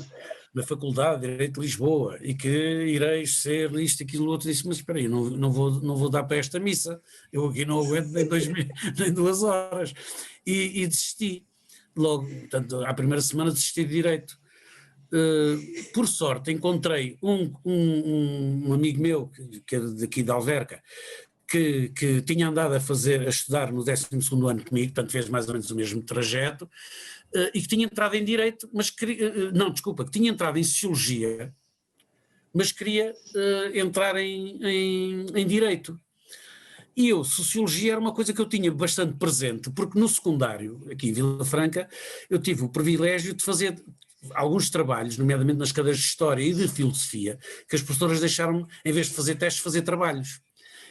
na Faculdade de Direito de Lisboa e que ireis ser isto, aquilo, outro. Disse: mas espera aí, não vou dar para esta missa, eu aqui não aguento nem 2 horas. E desisti logo, portanto, à primeira semana desisti de Direito. Por sorte encontrei um amigo meu, que é daqui de Alverca, que tinha andado a estudar no 12º ano comigo, portanto fez mais ou menos o mesmo trajeto, e que tinha entrado em Direito, que tinha entrado em Sociologia, mas queria entrar em Direito. E Sociologia era uma coisa que eu tinha bastante presente, porque no secundário, aqui em Vila Franca, eu tive o privilégio de fazer alguns trabalhos, nomeadamente nas cadeiras de História e de Filosofia, que as professoras deixaram-me, em vez de fazer testes, fazer trabalhos.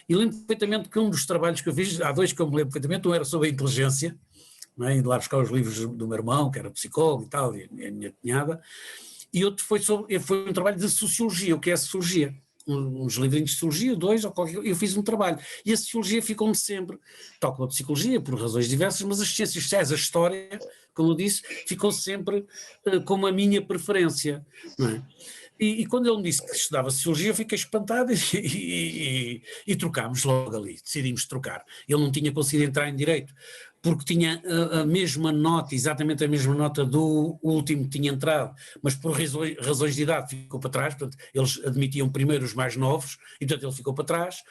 E lembro perfeitamente que um dos trabalhos que eu fiz, há 2 que eu me lembro perfeitamente, um era sobre a inteligência, não é? Indo lá buscar os livros do meu irmão, que era psicólogo e tal, e a minha cunhada, e outro foi um trabalho de Sociologia, o que é a Sociologia, uns livrinhos de Sociologia, 2 ou qualquer coisa, eu fiz um trabalho, e a Sociologia ficou-me sempre, tal como a Psicologia, por razões diversas, mas as ciências sociais, a História, como eu disse, ficou sempre como a minha preferência, não é? E quando ele me disse que estudava Sociologia, eu fiquei espantado e trocámos logo ali, decidimos trocar. Ele não tinha conseguido entrar em Direito, porque tinha a mesma nota, exatamente a mesma nota do último que tinha entrado, mas por razões de idade ficou para trás, portanto, eles admitiam primeiro os mais novos, e portanto ele ficou para trás,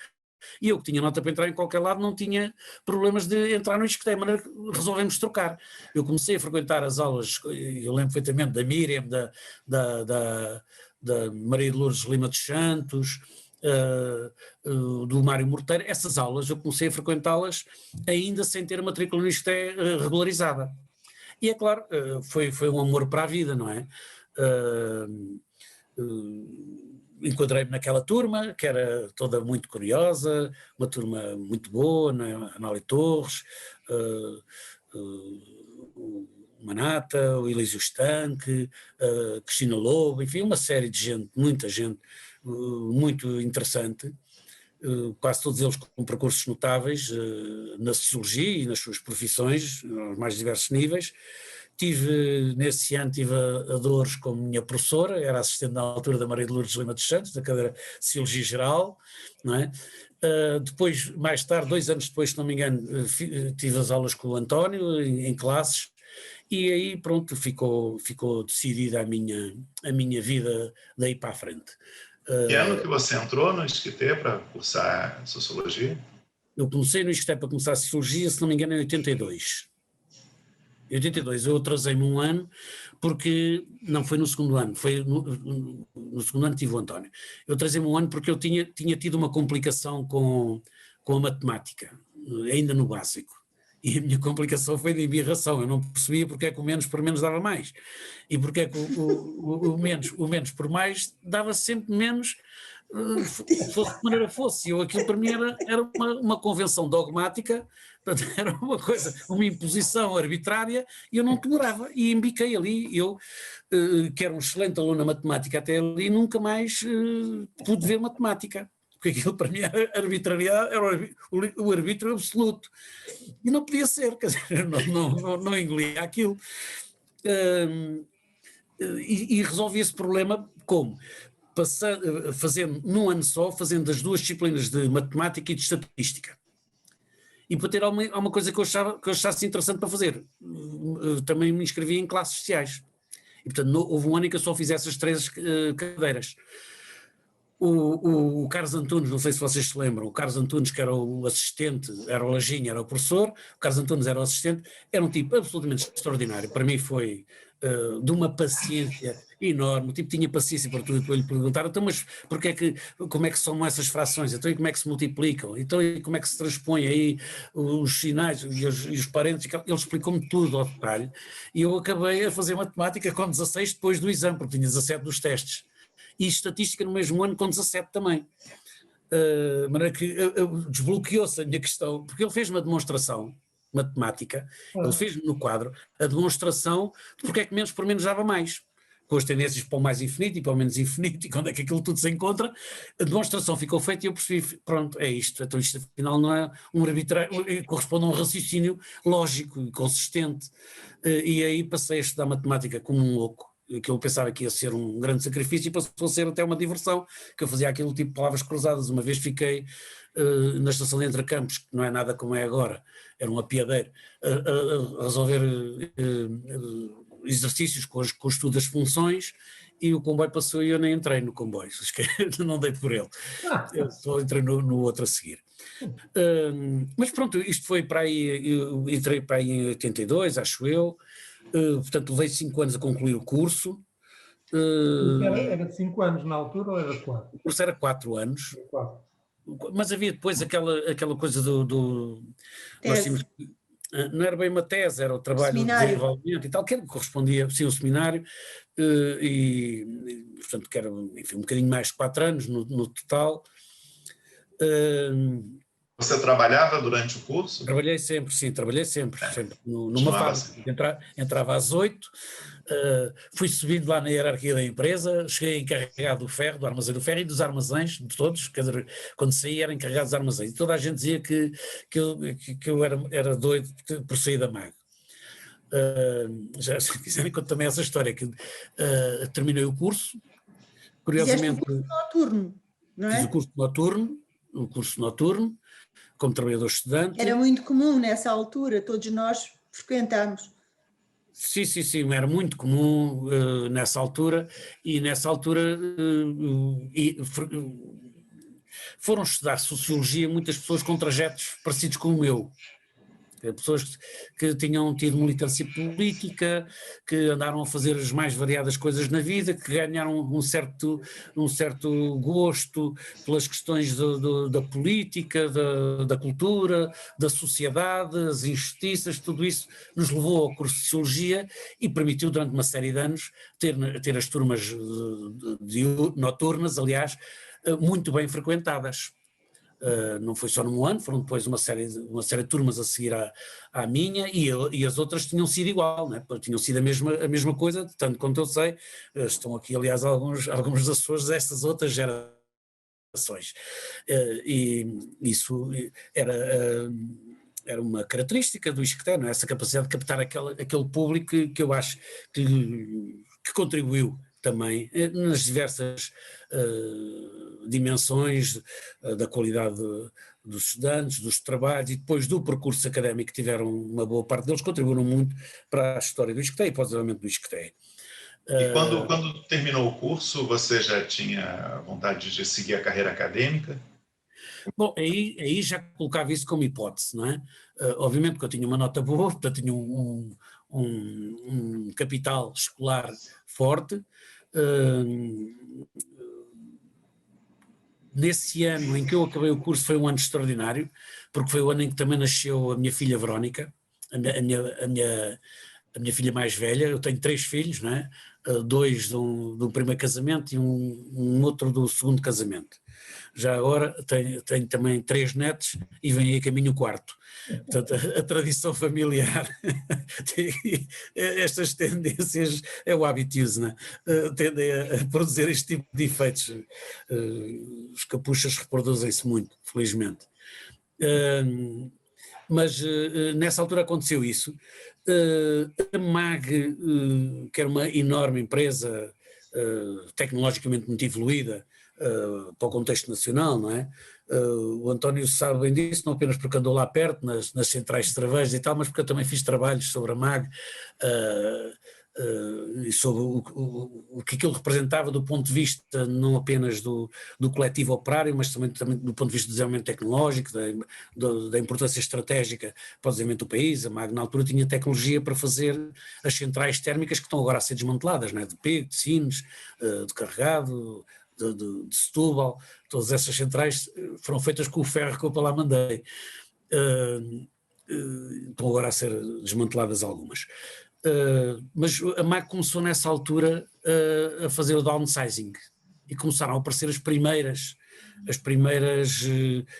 e eu que tinha nota para entrar em qualquer lado não tinha problemas de entrar no ISCTE, de maneira que resolvemos trocar. Eu comecei a frequentar as aulas, eu lembro perfeitamente da Miriam, da Maria de Lourdes Lima dos Santos, do Mário Morteiro. Essas aulas eu comecei a frequentá-las ainda sem ter a matrícula no ISCTE regularizada. E é claro, foi um amor para a vida, não é? Enquadrei-me naquela turma, que era toda muito curiosa, uma turma muito boa, né? Anália Torres, o Manata, o Elísio Estanque, Cristina Lobo, enfim, uma série de gente, muita gente, muito interessante, quase todos eles com percursos notáveis na sociologia e nas suas profissões, aos mais diversos níveis. Nesse ano tive a Dores como minha professora, era assistente na altura da Maria de Lourdes Lima dos Santos, da cadeira de Sociologia Geral, não é? Depois, mais tarde, 2 anos depois, se não me engano, tive as aulas com o António em classes, E aí pronto, ficou decidida a minha vida daí para a frente. Que ano que você entrou no ISCTE para cursar Sociologia? Eu comecei no ISCTE para começar a Sociologia, se não me engano, em 82. Em 82 eu atrasei-me um ano, porque, não foi no segundo ano, foi no segundo ano tive o António. Eu atrasei-me um ano porque eu tinha tido uma complicação com a matemática, ainda no básico. E a minha complicação foi de embirração, eu não percebia porque é que o menos por menos dava mais, e porque é que o menos por mais dava sempre menos, fosse de maneira fosse. Aquilo para mim era uma convenção dogmática, era uma coisa, uma imposição arbitrária, e eu não tolerava, e embiquei ali. Eu, que era um excelente aluno na matemática até ali, nunca mais pude ver matemática, porque aquilo para mim era arbitrariedade, era o arbítrio absoluto. E não podia ser, quer dizer, não engolia aquilo. E resolvi esse problema como? Fazendo num ano só, fazendo as duas disciplinas de matemática e de estatística. E para ter alguma coisa que eu achasse interessante para fazer. Também me inscrevi em classes sociais. E portanto houve um ano em que eu só fiz essas 3 cadeiras. O Carlos Antunes, não sei se vocês se lembram, o Carlos Antunes, que era o assistente, era o Lajinha, era o professor, o Carlos Antunes era o assistente, era um tipo absolutamente extraordinário. Para mim foi de uma paciência enorme. O tipo tinha paciência para tudo, para lhe perguntar, então, mas como é que são essas frações? Então, e como é que se multiplicam? Então, e como é que se transpõem aí os sinais e os parênteses? Ele explicou-me tudo ao detalhe, e eu acabei a fazer matemática com 16 depois do exame, porque tinha 17 dos testes. E estatística no mesmo ano com 17 também. De maneira que desbloqueou-se a minha questão, porque ele fez uma demonstração matemática, ele fez no quadro a demonstração de porque é que menos por menos dava mais, com as tendências para o mais infinito e para o menos infinito, e quando é que aquilo tudo se encontra. A demonstração ficou feita e eu percebi, pronto, é isto. Então isto afinal não é um arbitrário, corresponde a um raciocínio lógico e consistente. E aí passei a estudar matemática como um louco, que eu pensava que ia ser um grande sacrifício, e passou a ser até uma diversão, que eu fazia aquilo tipo de palavras cruzadas. Uma vez fiquei na estação de Entrecampos, que não é nada como é agora, era um apiadeiro, a resolver exercícios com o estudo das funções, e o comboio passou e eu nem entrei no comboio, não dei por ele, eu só entrei no outro a seguir. Mas pronto, isto foi para aí, eu entrei para aí em 82, acho eu. Portanto, levei 5 anos a concluir o curso. Era de 5 anos na altura ou era de 4? O curso era 4 anos. 4. Mas havia depois aquela coisa do nós tínhamos, não era bem uma tese, era o trabalho de desenvolvimento e tal, que correspondia, sim, ao seminário, e portanto que era, enfim, um bocadinho mais de 4 anos no total. Você trabalhava durante o curso? Trabalhei sempre, sim, sempre numa fábrica. Entrava às 8, fui subindo lá na hierarquia da empresa, cheguei encarregado do ferro, do armazém do ferro e dos armazéns, de todos, quer dizer, quando saí era encarregado dos armazéns, e toda a gente dizia que eu era doido por sair da MAG. Já se quiserem conto também essa história, que terminei o curso, curiosamente… Fizeste o curso noturno, não é? Fiz o curso noturno, como trabalhador estudante. Era muito comum nessa altura, todos nós frequentámos. Sim, era muito comum nessa altura, e nessa altura foram estudar Sociologia muitas pessoas com trajetos parecidos com o meu. Pessoas que tinham tido militância política, que andaram a fazer as mais variadas coisas na vida, que ganharam um certo gosto pelas questões da política, da cultura, da sociedade, as injustiças. Tudo isso nos levou ao curso de Sociologia e permitiu durante uma série de anos ter as turmas noturnas, aliás, muito bem frequentadas. Não foi só num ano, foram depois uma série de turmas a seguir à minha, e as outras tinham sido igual, né? Tinham sido a mesma coisa, tanto quanto eu sei. Estão aqui, aliás, algumas das pessoas dessas outras gerações, e isso era uma característica do ISCTE, não é? Essa capacidade de captar aquele público que eu acho que contribuiu também nas diversas dimensões da qualidade dos estudantes, dos trabalhos e depois do percurso académico, que tiveram uma boa parte deles, contribuíram muito para a história do ISCTE e para o desenvolvimento do ISCTE. E quando terminou o curso, você já tinha vontade de seguir a carreira acadêmica? Bom, aí já colocava isso como hipótese, não é? Obviamente que eu tinha uma nota boa, portanto tinha um capital escolar forte. Nesse ano em que eu acabei o curso foi um ano extraordinário, porque foi o ano em que também nasceu a minha filha Verónica, a minha filha mais velha. Eu tenho 3 filhos, não é? 2 do primeiro casamento e um outro do segundo casamento. Já agora tenho também 3 netos e vem aí a caminho o 4º. Portanto, a tradição familiar, estas tendências, é o habitude, né? Tendem a produzir este tipo de efeitos. Os capuchas reproduzem-se muito, felizmente. Mas nessa altura aconteceu isso. A MAG, que era uma enorme empresa tecnologicamente muito evoluída para o contexto nacional, não é? O António sabe bem disso, não apenas porque andou lá perto, nas centrais de cerveja e tal, mas porque eu também fiz trabalhos sobre a MAG e sobre o que aquilo representava do ponto de vista não apenas do coletivo operário, mas também do ponto de vista do desenvolvimento tecnológico, da importância estratégica para o desenvolvimento do país. A MAG na altura tinha tecnologia para fazer as centrais térmicas que estão agora a ser desmanteladas, não é? De Pego, de Sines, de Carregado, de Setúbal. Todas essas centrais foram feitas com o ferro que eu para lá mandei. Estão agora a ser desmanteladas algumas. Mas a MAG começou nessa altura a fazer o downsizing e começaram a aparecer as primeiras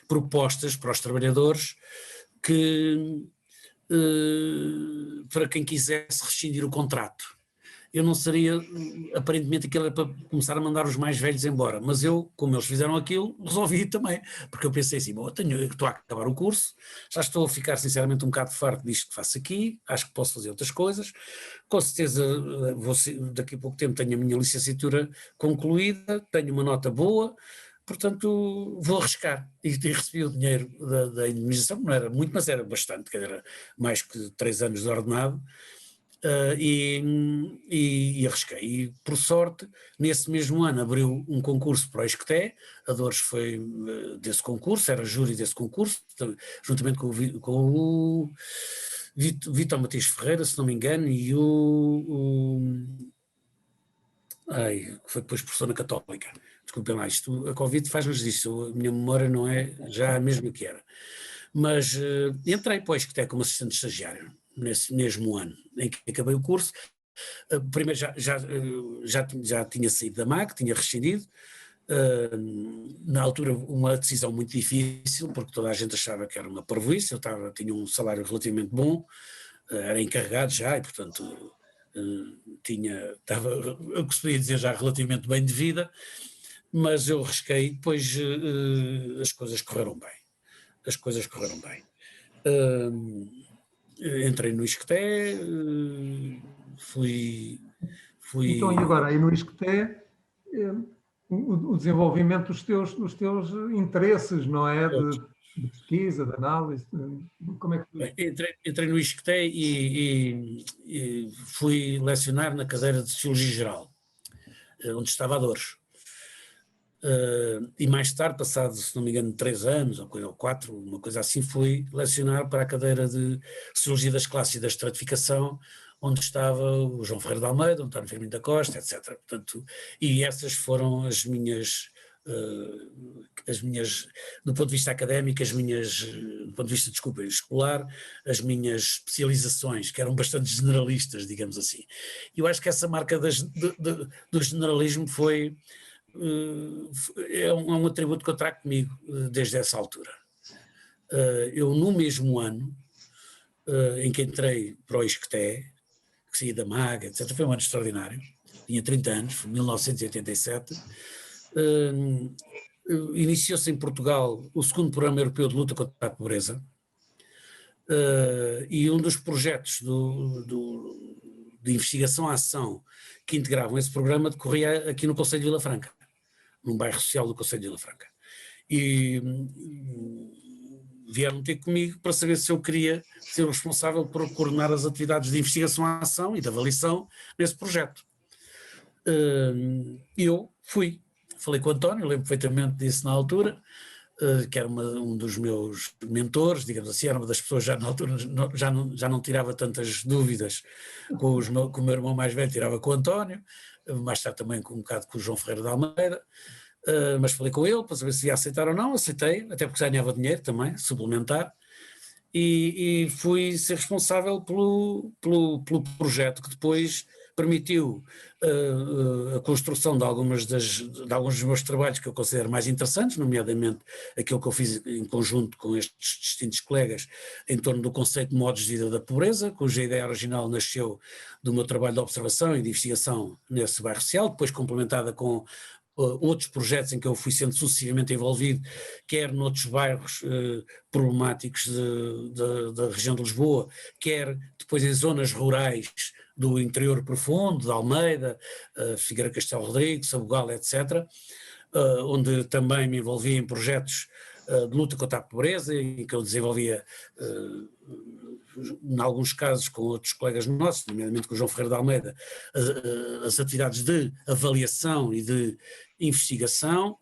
propostas para os trabalhadores que, para quem quisesse rescindir o contrato. Eu não seria, aparentemente aquilo era para começar a mandar os mais velhos embora, mas eu, como eles fizeram aquilo, resolvi também, porque eu pensei assim, bom, estou a acabar o curso, já estou a ficar sinceramente um bocado farto disto que faço aqui, acho que posso fazer outras coisas, com certeza daqui a pouco tempo tenho a minha licenciatura concluída, tenho uma nota boa, portanto vou arriscar, e recebi o dinheiro da indemnização, não era muito, mas era bastante, que era mais que 3 anos de ordenado. E arrisquei. E, por sorte, nesse mesmo ano abriu um concurso para o ISCTE, a Dores foi desse concurso, era júri desse concurso, juntamente com o Vítor Matias Ferreira, se não me engano, e que foi depois professor na Católica. Desculpem lá, a Covid faz-nos isso, a minha memória não é já a mesma que era. Mas entrei para o ISCTE como assistente estagiário, nesse mesmo ano em que acabei o curso. Primeiro já tinha saído da MAG, tinha rescindido, na altura uma decisão muito difícil, porque toda a gente achava que era uma parvoíce. Eu tinha um salário relativamente bom, era encarregado já e portanto estava, eu gostaria de dizer, já relativamente bem de vida, mas eu arrisquei e depois as coisas correram bem. Entrei no ISCTE, fui... Então, e agora, aí no ISCTE, o desenvolvimento dos teus interesses, não é? De pesquisa, de análise, como é que... Bem, entrei no ISCTE e fui lecionar na cadeira de Sociologia Geral, onde estava a Dores. E mais tarde, passado, se não me engano, 3 anos ou 4, uma coisa assim, fui lecionar para a cadeira de Sociologia das Classes e da Estratificação, onde estava o João Ferreira de Almeida, o António Firmino da Costa, etc. Portanto, e essas foram as minhas, do ponto de vista académico, do ponto de vista, escolar, as minhas especializações, que eram bastante generalistas, digamos assim. E eu acho que essa marca do generalismo é um atributo que eu trago comigo desde essa altura. Eu, no mesmo ano em que entrei para o ISCTE, que saí da MAG, etc., foi um ano extraordinário, tinha 30 anos, 1987, iniciou-se em Portugal o 2º Programa Europeu de Luta contra a Pobreza, e um dos projetos de investigação à ação que integravam esse programa decorria aqui no Concelho de Vila Franca, num bairro social do Concelho de Vila Franca. E vieram ter comigo para saber se eu queria ser o responsável por coordenar as atividades de investigação, ação e de avaliação nesse projeto. Eu fui, falei com o António, lembro perfeitamente disso na altura, que era um dos meus mentores, digamos assim, era uma das pessoas já na altura, já não tirava tantas dúvidas com o meu irmão mais velho, tirava com o António, mais tarde também um bocado com o João Ferreira de Almeida, mas falei com ele para saber se ia aceitar ou não, aceitei, até porque ganhava dinheiro também, suplementar, e fui ser responsável pelo projeto que depois permitiu a construção de alguns dos meus trabalhos que eu considero mais interessantes, nomeadamente aquilo que eu fiz em conjunto com estes distintos colegas em torno do conceito de modos de vida da pobreza, cuja ideia original nasceu do meu trabalho de observação e de investigação nesse bairro social, depois complementada com outros projetos em que eu fui sendo sucessivamente envolvido, quer noutros bairros problemáticos da região de Lisboa, quer depois em zonas rurais do interior profundo, de Almeida, Figueira Castelo Rodrigues, Sabugal, etc., onde também me envolvi em projetos de luta contra a pobreza, em que eu desenvolvia, em alguns casos com outros colegas nossos, nomeadamente com o João Ferreira de Almeida, as atividades de avaliação e de investigação,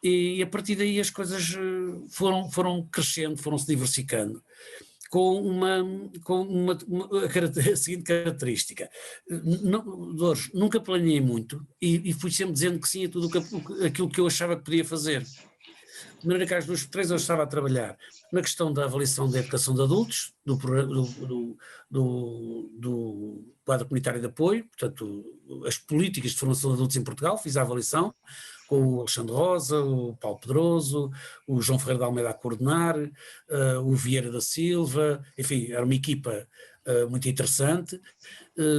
e a partir daí as coisas foram crescendo, foram se diversificando, com a seguinte característica. Dores, nunca planeei muito e fui sempre dizendo que sim a tudo aquilo que eu achava que podia fazer. De maneira que às 2 por 3 eu estava a trabalhar na questão da avaliação da educação de adultos, do quadro comunitário de apoio, portanto as políticas de formação de adultos em Portugal, fiz a avaliação com o Alexandre Rosa, o Paulo Pedroso, o João Ferreira de Almeida a coordenar, o Vieira da Silva, enfim, era uma equipa muito interessante,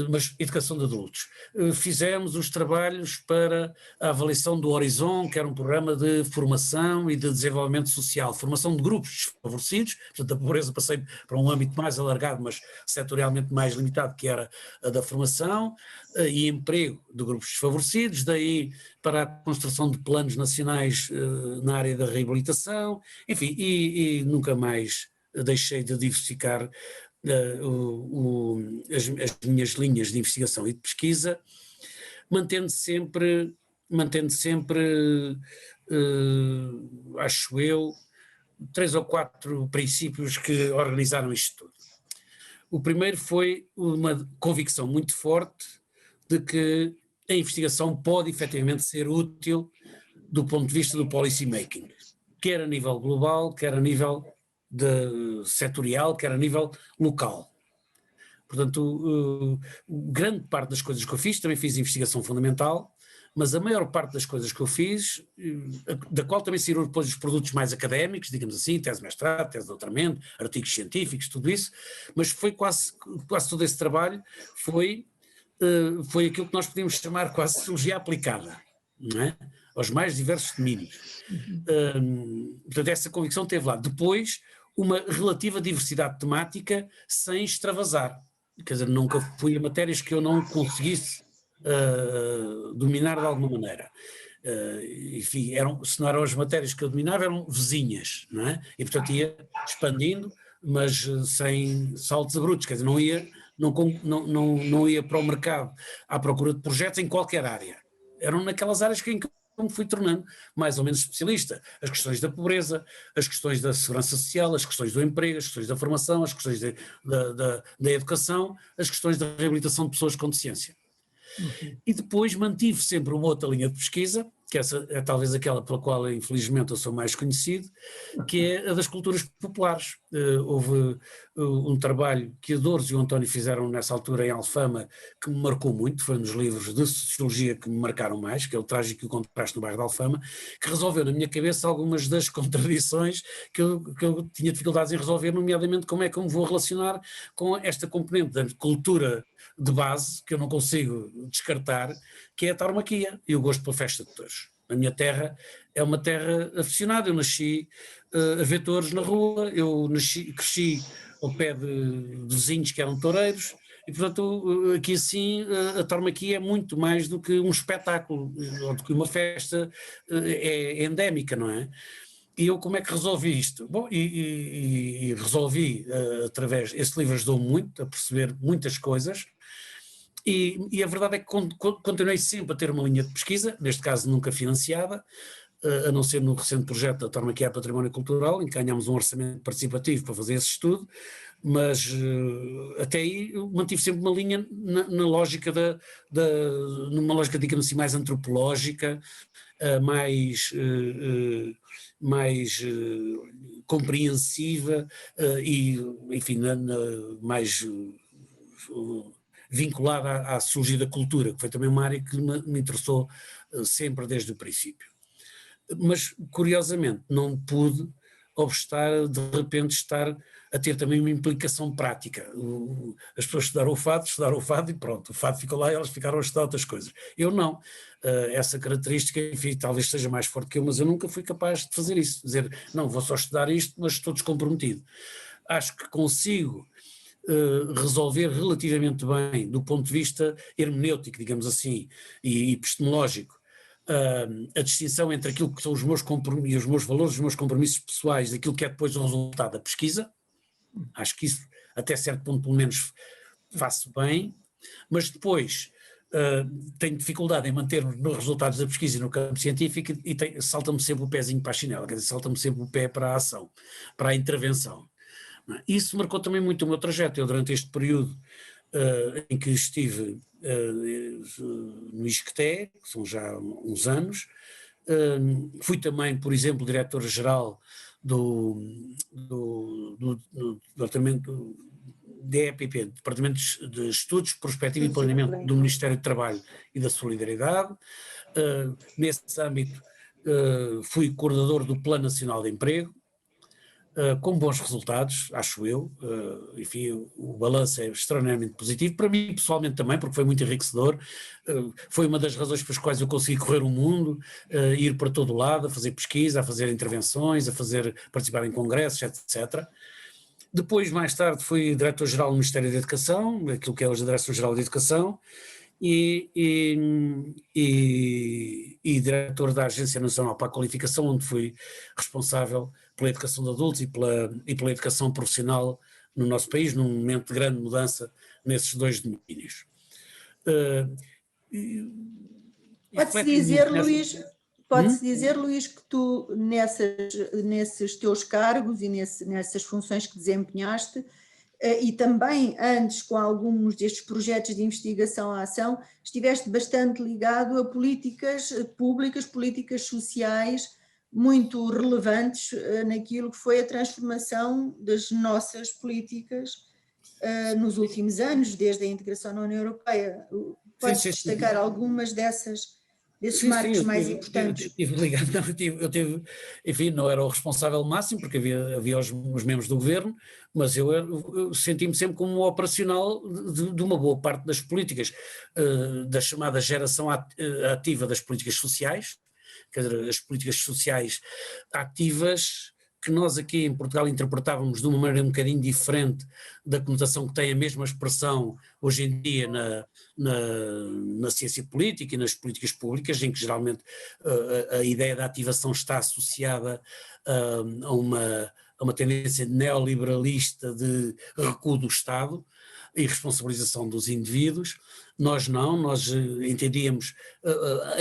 mas educação de adultos. Fizemos os trabalhos para a avaliação do Horizon, que era um programa de formação e de desenvolvimento social, formação de grupos desfavorecidos, portanto a pobreza passei para um âmbito mais alargado, mas setorialmente mais limitado, que era a da formação e emprego de grupos desfavorecidos, daí para a construção de planos nacionais na área da reabilitação, enfim, e nunca mais deixei de diversificar as minhas linhas de investigação e de pesquisa, mantendo sempre, acho eu, 3 ou 4 princípios que organizaram isto tudo. O primeiro foi uma convicção muito forte de que a investigação pode efetivamente ser útil do ponto de vista do policy making, quer a nível global, quer a nível setorial, quer a nível local. Portanto, grande parte das coisas que eu fiz, também fiz investigação fundamental, mas a maior parte das coisas que eu fiz, da qual também saíram depois os produtos mais académicos, digamos assim, tese de mestrado, tese de doutoramento, artigos científicos, tudo isso, mas foi quase todo esse trabalho, foi aquilo que nós podíamos chamar quase sociologia aplicada, não é? Aos mais diversos domínios. Portanto, essa convicção teve lá. Depois, uma relativa diversidade temática sem extravasar. Quer dizer, nunca fui a matérias que eu não conseguisse dominar de alguma maneira. Enfim, se não eram as matérias que eu dominava, eram vizinhas, não é? E portanto ia expandindo, mas sem saltos abruptos, quer dizer, não ia para o mercado à procura de projetos em qualquer área. Eram naquelas áreas em que eu me fui tornando mais ou menos especialista. As questões da pobreza, as questões da segurança social, as questões do emprego, as questões da formação, as questões da educação, as questões da reabilitação de pessoas com deficiência. E depois mantive sempre uma outra linha de pesquisa, que essa é talvez aquela pela qual infelizmente eu sou mais conhecido, que é a das culturas populares. Houve um trabalho que a Dores e o António fizeram nessa altura em Alfama que me marcou muito, foi um dos livros de sociologia que me marcaram mais, que é o Trágico e o Contraste no bairro de Alfama, que resolveu na minha cabeça algumas das contradições que eu tinha dificuldades em resolver, nomeadamente como é que eu me vou relacionar com esta componente da cultura de base, que eu não consigo descartar, que é a tauromaquia e o gosto pela festa de touros. A minha terra é uma terra aficionada, eu nasci a ver touros na rua, cresci ao pé de vizinhos que eram toureiros, e portanto aqui assim a tauromaquia é muito mais do que um espetáculo, ou do que uma festa, é endémica, não é? E eu como é que resolvi isto? Bom, e resolvi através, esse livro ajudou muito a perceber muitas coisas, e a verdade é que continuei sempre a ter uma linha de pesquisa, neste caso nunca financiada, a não ser no recente projeto da Tormaquia Património Cultural, em que ganhámos um orçamento participativo para fazer esse estudo, mas até aí eu mantive sempre uma linha na lógica numa lógica, digamos assim, mais antropológica, mais compreensiva e, enfim, mais vinculada à sociologia da cultura, que foi também uma área que me interessou sempre desde o princípio. Mas, curiosamente, não pude obstar de repente estar a ter também uma implicação prática. As pessoas estudaram o fado e pronto, o fado ficou lá e elas ficaram a estudar outras coisas. Eu não. Essa característica, enfim, talvez seja mais forte que eu, mas eu nunca fui capaz de fazer isso, dizer, não, vou só estudar isto, mas estou descomprometido. Acho que consigo resolver relativamente bem, do ponto de vista hermenêutico, digamos assim, e epistemológico, a distinção entre aquilo que são os meus compromissos, os meus valores, os meus compromissos pessoais, daquilo que é depois o resultado da pesquisa. Acho que isso, até certo ponto, pelo menos, faço bem, mas depois tenho dificuldade em manter-me nos resultados da pesquisa e no campo científico e salta-me sempre o pezinho para a chinela, quer dizer, salta-me sempre o pé para a ação, para a intervenção. Isso marcou também muito o meu trajeto. Eu, durante este período em que estive no ISCTE, que são já uns anos, fui também, por exemplo, diretor-geral do departamento DEPP, Departamento de Estudos, Prospectiva e Planeamento do Ministério do Trabalho e da Solidariedade. Nesse âmbito fui coordenador do Plano Nacional de Emprego, com bons resultados, acho eu, enfim, o balanço é extraordinariamente positivo, para mim pessoalmente também, porque foi muito enriquecedor, foi uma das razões pelas quais eu consegui correr o mundo, ir para todo lado, a fazer pesquisa, a fazer intervenções, participar em congressos, etc. Depois, mais tarde, fui diretor-geral do Ministério da Educação, aquilo que é hoje a Direção-Geral de Educação, e diretor da Agência Nacional para a Qualificação, onde fui responsável pela educação de adultos e pela educação profissional no nosso país, num momento de grande mudança nesses dois domínios. Pode-se dizer, Luís, que tu nesses teus cargos e nessas funções que desempenhaste, e também antes com alguns destes projetos de investigação à ação, estiveste bastante ligado a políticas públicas, políticas sociais muito relevantes naquilo que foi a transformação das nossas políticas nos últimos anos, desde a integração na União Europeia. Podes destacar algumas desses marcos mais importantes? Eu tive, enfim, não era o responsável máximo, porque havia os membros do governo, mas eu senti-me sempre como um operacional de uma boa parte das políticas, da chamada geração ativa das políticas sociais, quer dizer, as políticas sociais ativas, que nós aqui em Portugal interpretávamos de uma maneira um bocadinho diferente da conotação que tem a mesma expressão hoje em dia na ciência política e nas políticas públicas, em que geralmente a ideia da ativação está associada a uma tendência neoliberalista de recuo do Estado e responsabilização dos indivíduos. Nós não, nós entendíamos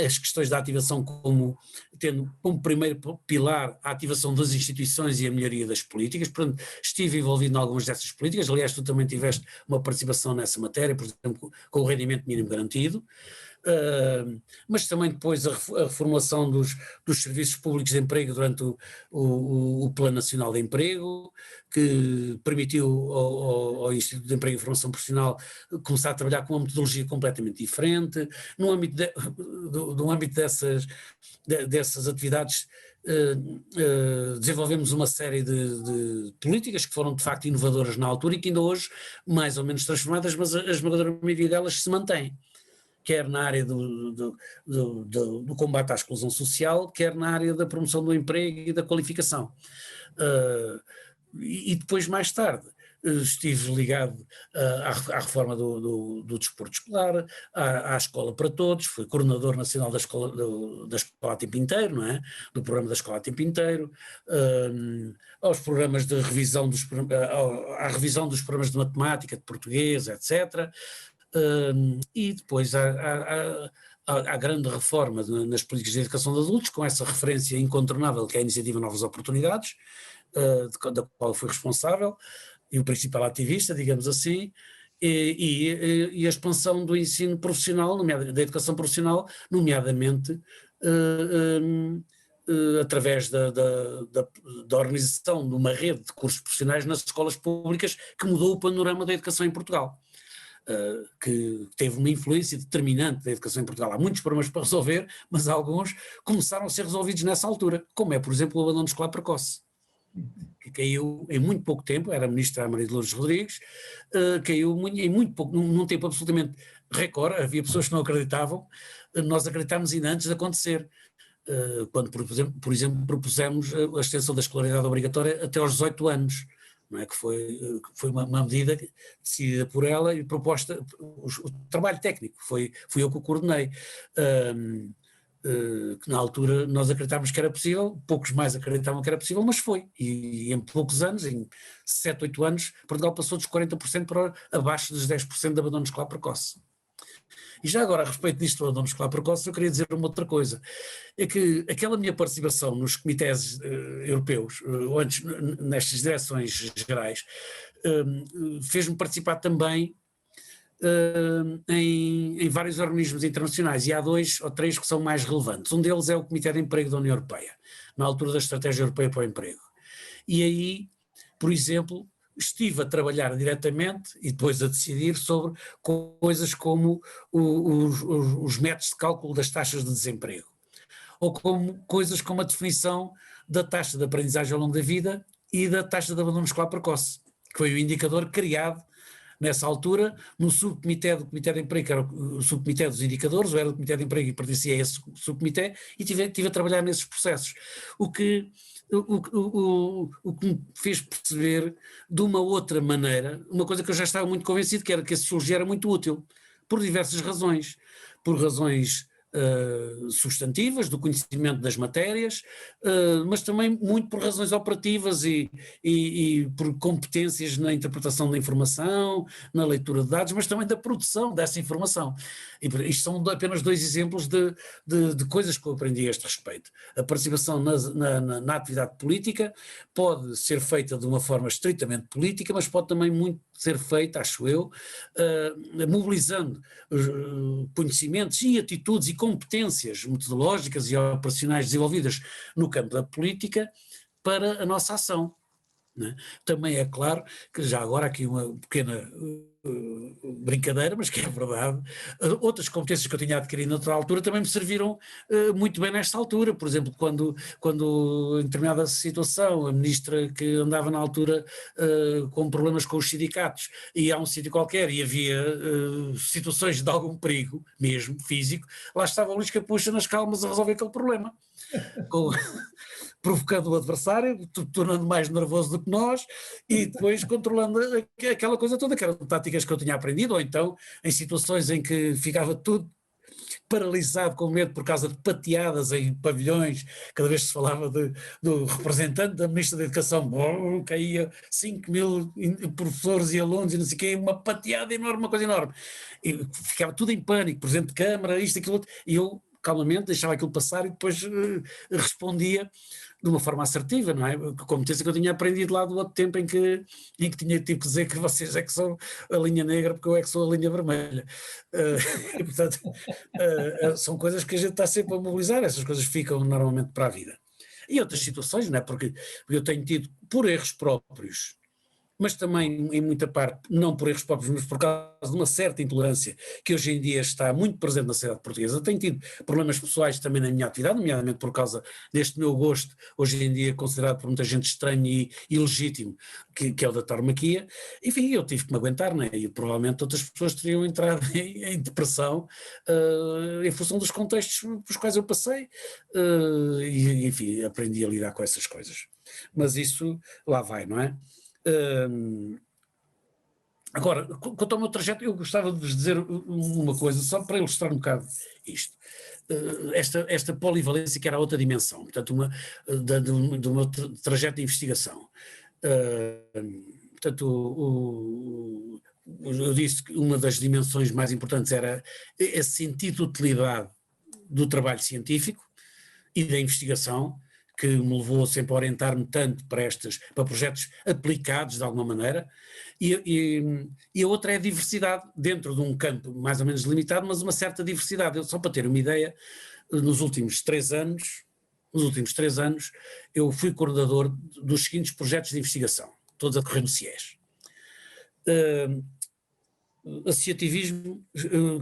as questões da ativação como tendo como primeiro pilar a ativação das instituições e a melhoria das políticas. Portanto, estive envolvido em algumas dessas políticas. Aliás, tu também tiveste uma participação nessa matéria, por exemplo, com o rendimento mínimo garantido. Mas também depois a reformulação dos serviços públicos de emprego durante o Plano Nacional de Emprego, que permitiu ao Instituto de Emprego e Formação Profissional começar a trabalhar com uma metodologia completamente diferente. No âmbito dessas atividades, desenvolvemos uma série de políticas que foram de facto inovadoras na altura e que ainda hoje mais ou menos transformadas, mas a esmagadora maioria delas se mantém, quer na área do combate à exclusão social, quer na área da promoção do emprego e da qualificação. E depois, mais tarde, estive ligado à reforma do desporto escolar, à escola para todos, fui coordenador nacional da escola a tempo inteiro, não é? Do programa da escola a tempo inteiro, aos programas de revisão à revisão dos programas de matemática, de português, etc. E depois à grande reforma nas políticas de educação de adultos, com essa referência incontornável que é a Iniciativa Novas Oportunidades, da qual fui responsável e o principal ativista, digamos assim, e a expansão do ensino profissional, da educação profissional, nomeadamente através da organização de uma rede de cursos profissionais nas escolas públicas que mudou o panorama da educação em Portugal. Que teve uma influência determinante da educação em Portugal. Há muitos problemas para resolver, mas alguns começaram a ser resolvidos nessa altura, como é, por exemplo, o abandono escolar precoce, que caiu em muito pouco tempo, era a ministra Maria de Lourdes Rodrigues, caiu em muito pouco, num tempo absolutamente recorde, havia pessoas que não acreditavam, nós acreditámos ainda antes de acontecer, quando, por exemplo, propusemos a extensão da escolaridade obrigatória até aos 18 anos, não é? Que foi uma medida decidida por ela e proposta, o trabalho técnico, fui eu que o coordenei, que na altura nós acreditávamos que era possível, poucos mais acreditavam que era possível, mas foi, e em poucos anos, em 7, 8 anos, Portugal passou dos 40% para abaixo dos 10% de abandono escolar precoce. E já agora, a respeito disto do abandono escolar precoce, eu queria dizer uma outra coisa, é que aquela minha participação nos comitês europeus, ou antes nestas direções gerais, fez-me participar também em vários organismos internacionais, e há 2 ou 3 que são mais relevantes. Um deles é o Comitê de Emprego da União Europeia, na altura da Estratégia Europeia para o Emprego. E aí, por exemplo, estive a trabalhar diretamente e depois a decidir sobre coisas como os métodos de cálculo das taxas de desemprego, ou coisas como a definição da taxa de aprendizagem ao longo da vida e da taxa de abandono escolar precoce, que foi o indicador criado nessa altura no subcomitê do Comitê de Emprego, que era o subcomitê dos indicadores, ou era o Comitê de Emprego e pertencia a esse subcomitê, e estive a trabalhar nesses processos, o que me fez perceber de uma outra maneira, uma coisa que eu já estava muito convencido, que era que esse sociologia era muito útil, por diversas razões, por razões substantivas, do conhecimento das matérias, mas também muito por razões operativas e por competências na interpretação da informação, na leitura de dados, mas também da produção dessa informação. E isto são apenas 2 exemplos de coisas que eu aprendi a este respeito. A participação na atividade política pode ser feita de uma forma estritamente política, mas pode também muito ser feita, acho eu, mobilizando conhecimentos e atitudes e competências metodológicas e operacionais desenvolvidas no campo da política para a nossa ação. Né? Também é claro que já agora aqui uma pequena brincadeira, mas que é verdade, outras competências que eu tinha adquirido noutra altura também me serviram muito bem nesta altura. Por exemplo, quando em determinada situação a ministra que andava na altura com problemas com os sindicatos ia a um sítio qualquer e havia situações de algum perigo mesmo, físico, lá estava o Luís Capucha nas calmas a resolver aquele problema. Provocando o adversário, tornando mais nervoso do que nós e depois controlando aquela coisa toda, que eram táticas que eu tinha aprendido, ou então em situações em que ficava tudo paralisado com medo por causa de pateadas em pavilhões, cada vez que se falava do representante da Ministra da Educação, caía 5.000 professores e alunos e não sei o quê, uma pateada enorme, uma coisa enorme, e ficava tudo em pânico, Presidente de Câmara, isto, aquilo outro, e eu calmamente deixava aquilo passar e depois respondia de uma forma assertiva, não é? Competência que eu tinha aprendido lá do outro tempo em que tive que dizer que vocês é que são a linha negra porque eu é que sou a linha vermelha. E, portanto, são coisas que a gente está sempre a mobilizar, essas coisas ficam normalmente para a vida. E outras situações, não é? Porque eu tenho tido, por erros próprios, mas também em muita parte, não por erros próprios, mas por causa de uma certa intolerância que hoje em dia está muito presente na sociedade portuguesa. Tenho tido problemas pessoais também na minha atividade, nomeadamente por causa deste meu gosto, hoje em dia considerado por muita gente estranho e ilegítimo, que é o da tauromaquia. Enfim, eu tive que me aguentar, né? E provavelmente outras pessoas teriam entrado em depressão em função dos contextos pelos quais eu passei, e enfim, aprendi a lidar com essas coisas. Mas isso lá vai, não é? Agora, quanto ao meu trajeto, eu gostava de vos dizer uma coisa, só para ilustrar um bocado isto. Esta polivalência que era a outra dimensão, portanto, do meu trajeto de investigação. Portanto, eu disse que uma das dimensões mais importantes era esse sentido de utilidade do trabalho científico e da investigação, que me levou sempre a orientar-me tanto para projetos aplicados de alguma maneira, e a outra é a diversidade, dentro de um campo mais ou menos limitado, mas uma certa diversidade. Só para ter uma ideia, nos últimos 3 anos, eu fui coordenador dos seguintes projetos de investigação, todos a decorrer no CIES. Associativismo,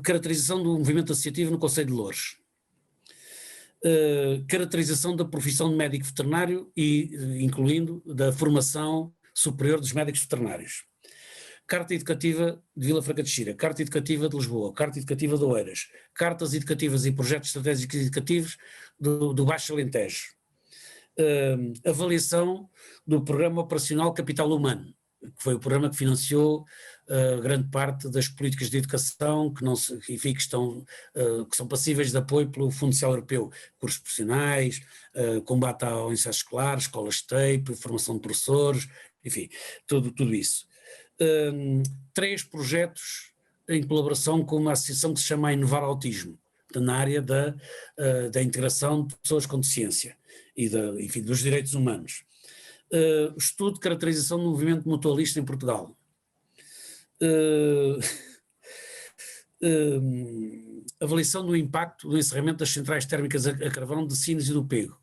caracterização do movimento associativo no Concelho de Loures. Caracterização da profissão de médico veterinário e incluindo da formação superior dos médicos veterinários. Carta Educativa de Vila Franca de Xira, Carta Educativa de Lisboa, Carta Educativa de Oeiras, Cartas Educativas e Projetos Estratégicos Educativos do Baixo Alentejo. Avaliação do Programa Operacional Capital Humano, que foi o programa que financiou grande parte das políticas de educação que são passíveis de apoio pelo Fundo Social Europeu, cursos profissionais, combate ao incesto escolar, escolas TAPE, formação de professores, enfim, tudo isso. 3 projetos em colaboração com uma associação que se chama Inovar Autismo, na área da integração de pessoas com deficiência e enfim, dos direitos humanos. Estudo de caracterização do movimento mutualista em Portugal. Avaliação do impacto do encerramento das centrais térmicas a carvão de Sines e do Pego.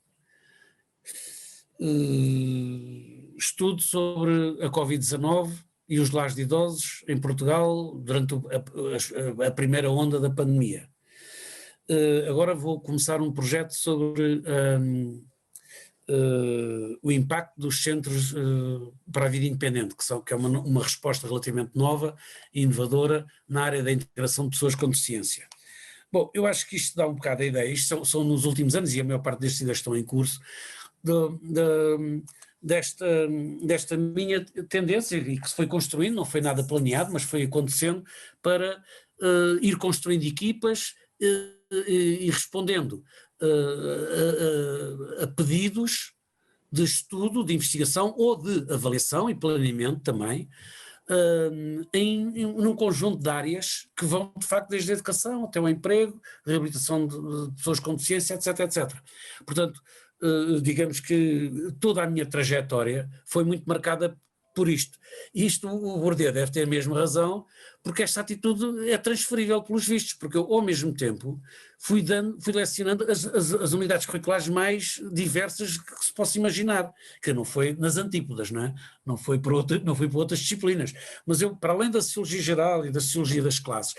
Estudo sobre a Covid-19 e os lares de idosos em Portugal durante a primeira onda da pandemia. Agora vou começar um projeto sobre o impacto dos centros para a vida independente, que é uma resposta relativamente nova e inovadora na área da integração de pessoas com deficiência. Bom, eu acho que isto dá um bocado a ideia, isto são nos últimos anos, e a maior parte destes ainda estão em curso, desta minha tendência, e que se foi construindo, não foi nada planeado, mas foi acontecendo, para ir construindo equipas e respondendo a pedidos de estudo, de investigação ou de avaliação e planeamento também, num conjunto de áreas que vão de facto desde a educação até o emprego, reabilitação de pessoas com deficiência, etc, etc. Portanto, digamos que toda a minha trajetória foi muito marcada por isto. E isto o Bourdieu deve ter mesmo razão, porque esta atitude é transferível pelos vistos, porque eu ao mesmo tempo fui lecionando as unidades curriculares mais diversas que se possa imaginar, que não foi nas antípodas, não é? Não foi por outras disciplinas, mas eu, para além da Sociologia Geral e da Sociologia das Classes,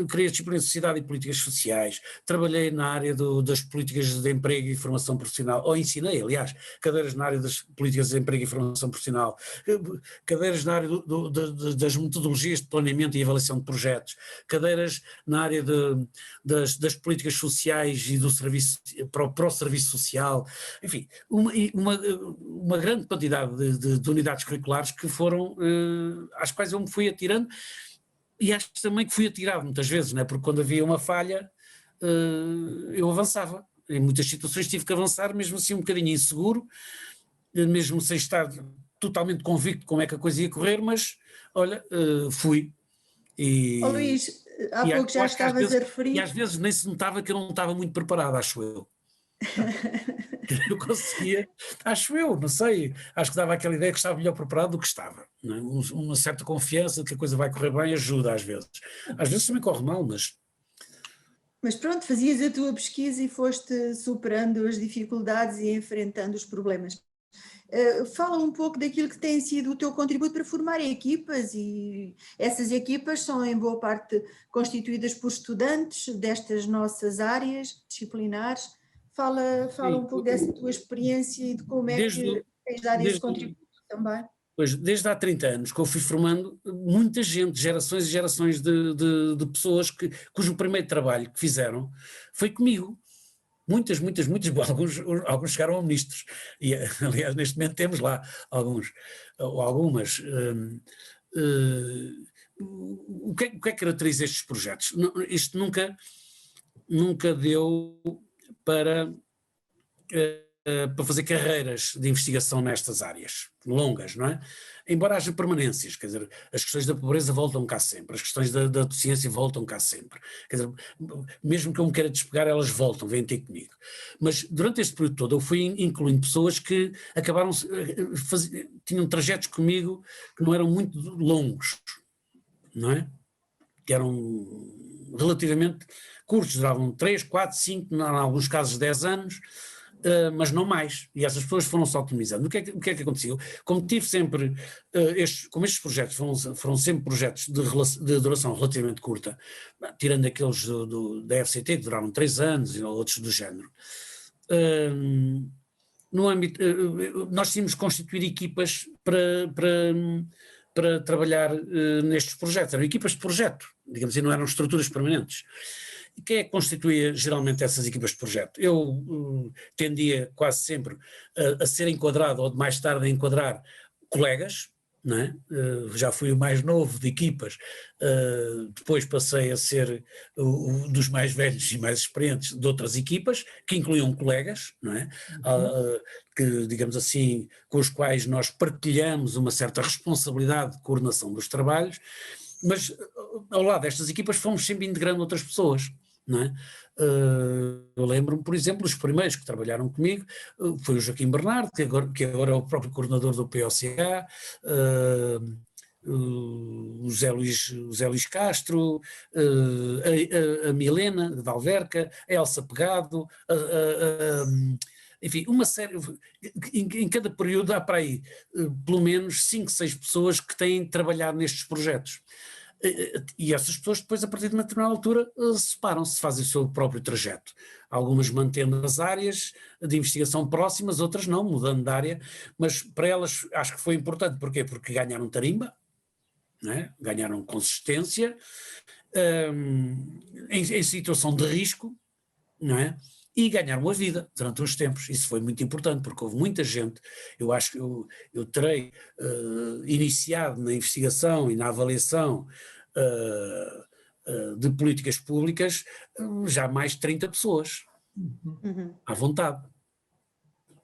criei a disciplina de Sociedade e Políticas Sociais, trabalhei na área das políticas de emprego e formação profissional, ou ensinei, aliás, cadeiras na área das políticas de emprego e formação profissional, cadeiras na área das metodologias de planeamento e avaliação de projetos, cadeiras na área das políticas sociais e do serviço para o serviço social, enfim, uma grande quantidade de unidades curriculares que foram, às quais eu me fui atirando, e acho também que fui atirado muitas vezes, né? Porque quando havia uma falha eu avançava, em muitas situações tive que avançar, mesmo assim um bocadinho inseguro, mesmo sem estar totalmente convicto de como é que a coisa ia correr, mas olha, fui. Luís, há pouco já estavas a referir. E às vezes nem se notava que eu não estava muito preparado, acho eu. Eu conseguia, acho eu, não sei, acho que dava aquela ideia que estava melhor preparado do que estava. Não é? Uma certa confiança de que a coisa vai correr bem ajuda às vezes. Às vezes também corre mal, mas... Mas pronto, fazias a tua pesquisa e foste superando as dificuldades e enfrentando os problemas. Fala um pouco daquilo que tem sido o teu contributo para formar equipas, e essas equipas são em boa parte constituídas por estudantes destas nossas áreas disciplinares. Fala um pouco dessa tua experiência e de como é que tens dado esse contributo também. Pois, desde há 30 anos que eu fui formando muita gente, gerações e gerações de pessoas cujo primeiro trabalho que fizeram foi comigo. Muitos, alguns chegaram a ministros, e aliás neste momento temos lá alguns, ou algumas, o que é que caracteriza estes projetos? Isto nunca deu para fazer carreiras de investigação nestas áreas, longas, não é? Embora haja permanências, quer dizer, as questões da pobreza voltam cá sempre, as questões da deficiência voltam cá sempre, quer dizer, mesmo que eu me queira despegar, elas voltam, vêm ter comigo. Mas durante este período todo eu fui incluindo pessoas que acabaram, tinham trajetos comigo que não eram muito longos, não é? Que eram relativamente curtos, duravam 3, 4, 5, em alguns casos 10 anos, mas não mais, e essas pessoas foram-se autonomizando. O que é que aconteceu? Como tive sempre, como estes projetos foram sempre projetos de duração relativamente curta, tirando aqueles da FCT que duraram 3 anos e outros do género, no âmbito, nós tínhamos que constituir equipas para trabalhar nestes projetos, eram equipas de projeto, digamos assim, não eram estruturas permanentes. E quem é que constituía geralmente essas equipas de projeto? Eu tendia quase sempre a ser enquadrado, ou mais tarde a enquadrar colegas, não é? Já fui o mais novo de equipas, depois passei a ser dos mais velhos e mais experientes de outras equipas, que incluíam colegas, não é? Que, digamos assim, com os quais nós partilhamos uma certa responsabilidade de coordenação dos trabalhos, mas ao lado destas equipas fomos sempre integrando outras pessoas, não é? Eu lembro-me, por exemplo, os primeiros que trabalharam comigo foi o Joaquim Bernardo, que agora é o próprio coordenador do POCA, o Zé Luís Castro, a Milena de Alverca, a Elsa Pegado, enfim, uma série, em cada período há para aí pelo menos 5, 6 pessoas que têm trabalhado nestes projetos. E essas pessoas depois, a partir de uma determinada altura, separam-se, fazem o seu próprio trajeto. Algumas mantendo as áreas de investigação próximas, outras não, mudando de área, mas para elas acho que foi importante. Porquê? Porque ganharam tarimba, não é? Ganharam consistência, em situação de risco, não é? E ganharam a vida durante uns tempos. Isso foi muito importante, porque houve muita gente. Eu acho que eu terei iniciado na investigação e na avaliação de políticas públicas já mais de 30 pessoas, à vontade.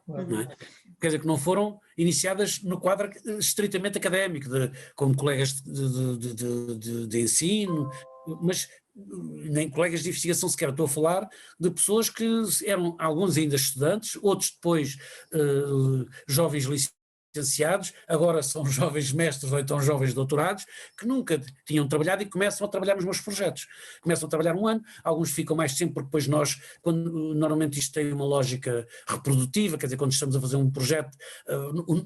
Não é? Quer dizer, que não foram iniciadas no quadro estritamente académico, como colegas de ensino, mas nem colegas de investigação sequer. Estou a falar de pessoas que eram, alguns ainda estudantes, outros depois jovens licenciados, agora são jovens mestres ou então jovens doutorados, que nunca tinham trabalhado e começam a trabalhar nos meus projetos. Começam a trabalhar um ano, alguns ficam mais tempo, porque depois nós, normalmente isto tem uma lógica reprodutiva, quer dizer, quando estamos a fazer um projeto,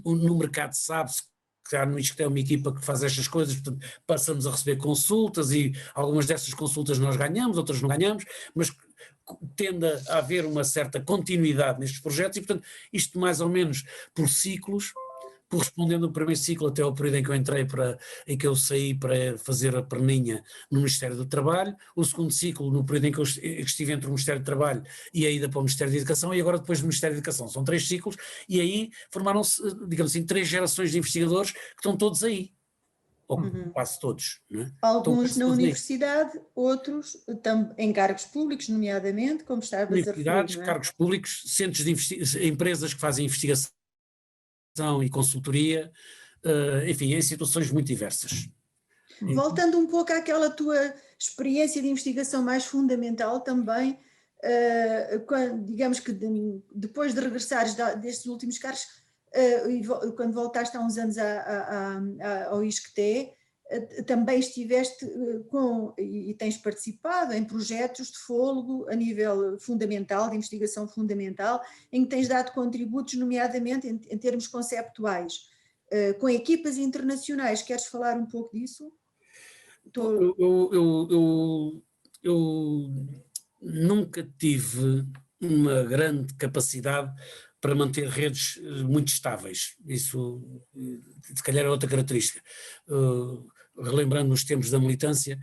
no mercado sabe-se que há no ISCTE uma equipa que faz estas coisas, portanto passamos a receber consultas e algumas dessas consultas nós ganhamos, outras não ganhamos, mas tende a haver uma certa continuidade nestes projetos e, portanto, isto mais ou menos por ciclos, correspondendo ao primeiro ciclo até ao período em que eu entrei, em que eu saí para fazer a perninha no Ministério do Trabalho, o segundo ciclo no período em que eu estive entre o Ministério do Trabalho e a ida para o Ministério da Educação, e agora depois do Ministério da Educação. São 3 ciclos e aí formaram-se, digamos assim, 3 gerações de investigadores que estão todos aí, ou quase todos. Não é? Alguns na universidade, outros em cargos públicos, nomeadamente, como estavas a referir. Universidades, cargos públicos, centros de empresas que fazem investigação e consultoria, enfim, em situações muito diversas. Voltando um pouco àquela tua experiência de investigação mais fundamental também, digamos que depois de regressares destes últimos cargos, quando voltaste há uns anos ao ISCTE, também estiveste e tens participado em projetos de fôlego a nível fundamental, de investigação fundamental, em que tens dado contributos, nomeadamente em termos conceptuais, com equipas internacionais. Queres falar um pouco disso? Eu nunca tive uma grande capacidade para manter redes muito estáveis. Isso, se calhar, é outra característica. Relembrando os tempos da militância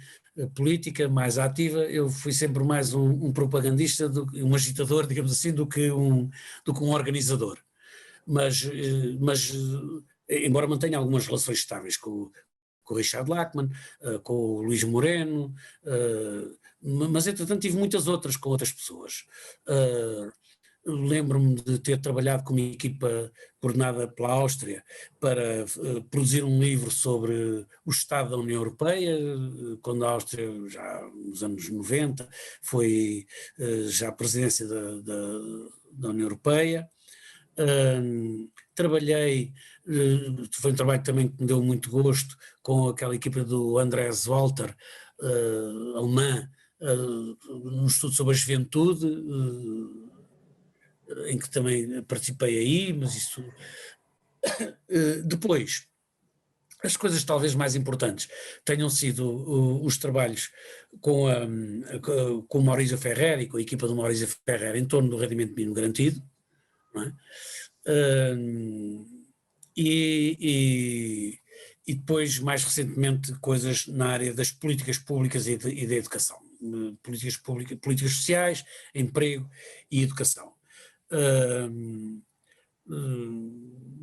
política mais ativa, eu fui sempre mais um propagandista, um agitador, digamos assim, do que um organizador. Mas embora mantenha algumas relações estáveis com com o Richard Lachmann, com o Luís Moreno, mas entretanto tive muitas outras com outras pessoas. Lembro-me de ter trabalhado com uma equipa coordenada pela Áustria para produzir um livro sobre o Estado da União Europeia, quando a Áustria, já nos anos 90, foi já a presidência da União Europeia. Trabalhei, foi um trabalho também que me deu muito gosto, com aquela equipa do Andreas Walter, alemã, num estudo sobre a juventude, em que também participei aí, mas isso... Depois, as coisas talvez mais importantes tenham sido os trabalhos com o Maurício Ferrer e com a equipa do Maurício Ferrer em torno do rendimento mínimo garantido, não é? E depois, mais recentemente, coisas na área das políticas públicas e da educação, políticas sociais, emprego e educação.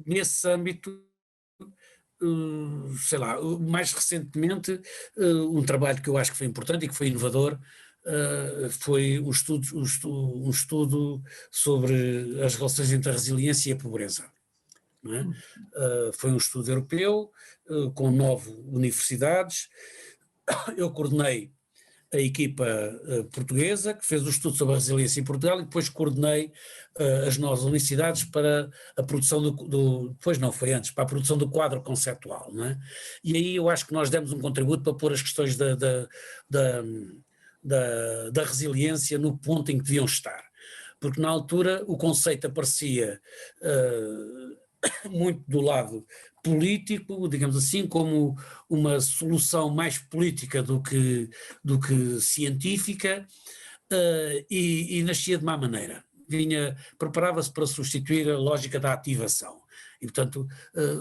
Nesse âmbito, sei lá, mais recentemente, um trabalho que eu acho que foi importante e que foi inovador, foi um estudo sobre as relações entre a resiliência e a pobreza. Não é? Foi um estudo europeu, com 9 universidades. Eu coordenei a equipa portuguesa, que fez o estudo sobre a resiliência em Portugal, e depois coordenei as 9 universidades para a produção depois não, foi antes, para a produção do quadro conceptual, não é? E aí eu acho que nós demos um contributo para pôr as questões da resiliência no ponto em que deviam estar, porque na altura o conceito aparecia muito do lado político, digamos assim, como uma solução mais política do que científica, e nascia de má maneira. Preparava-se para substituir a lógica da ativação. E, portanto,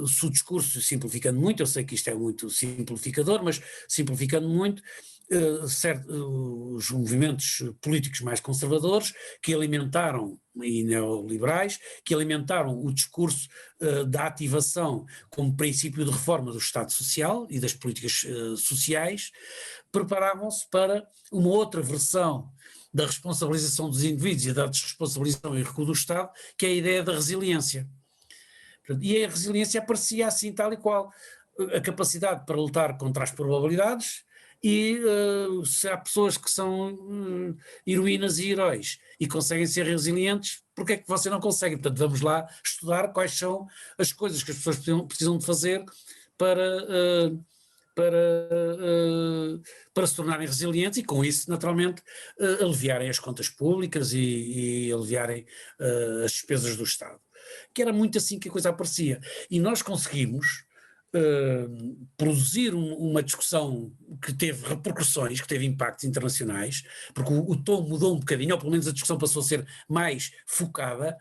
se o discurso, simplificando muito, eu sei que isto é muito simplificador, mas simplificando muito, os movimentos políticos mais conservadores que alimentaram, e neoliberais, que alimentaram o discurso da ativação como princípio de reforma do Estado Social e das políticas sociais, preparavam-se para uma outra versão da responsabilização dos indivíduos e da desresponsabilização e recuo do Estado, que é a ideia da resiliência. E a resiliência aparecia assim tal e qual, a capacidade para lutar contra as probabilidades. E se há pessoas que são heroínas e heróis e conseguem ser resilientes, porque é que você não consegue? Portanto, vamos lá estudar quais são as coisas que as pessoas precisam de fazer para se tornarem resilientes e, com isso, naturalmente, aliviarem as contas públicas e aliviarem as despesas do Estado. Que era muito assim que a coisa aparecia. E nós conseguimos produzir uma discussão que teve repercussões, que teve impactos internacionais, porque o tom mudou um bocadinho, ou pelo menos a discussão passou a ser mais focada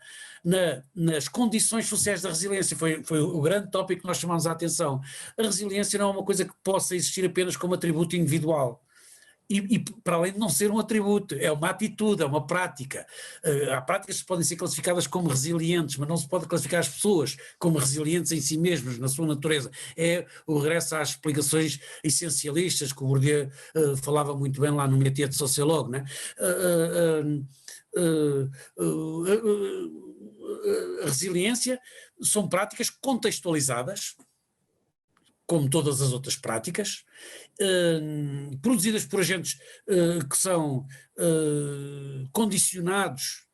nas condições sociais da resiliência. Foi o grande tópico que nós chamamos a atenção. A resiliência não é uma coisa que possa existir apenas como atributo individual. E para além de não ser um atributo, é uma atitude, é uma prática. Há práticas que podem ser classificadas como resilientes, mas não se pode classificar as pessoas como resilientes em si mesmas, na sua natureza. É o regresso às explicações essencialistas, que o Bourdieu falava muito bem lá no métier de sociólogo, né? A resiliência são práticas contextualizadas, como todas as outras práticas, produzidas por agentes que são condicionados,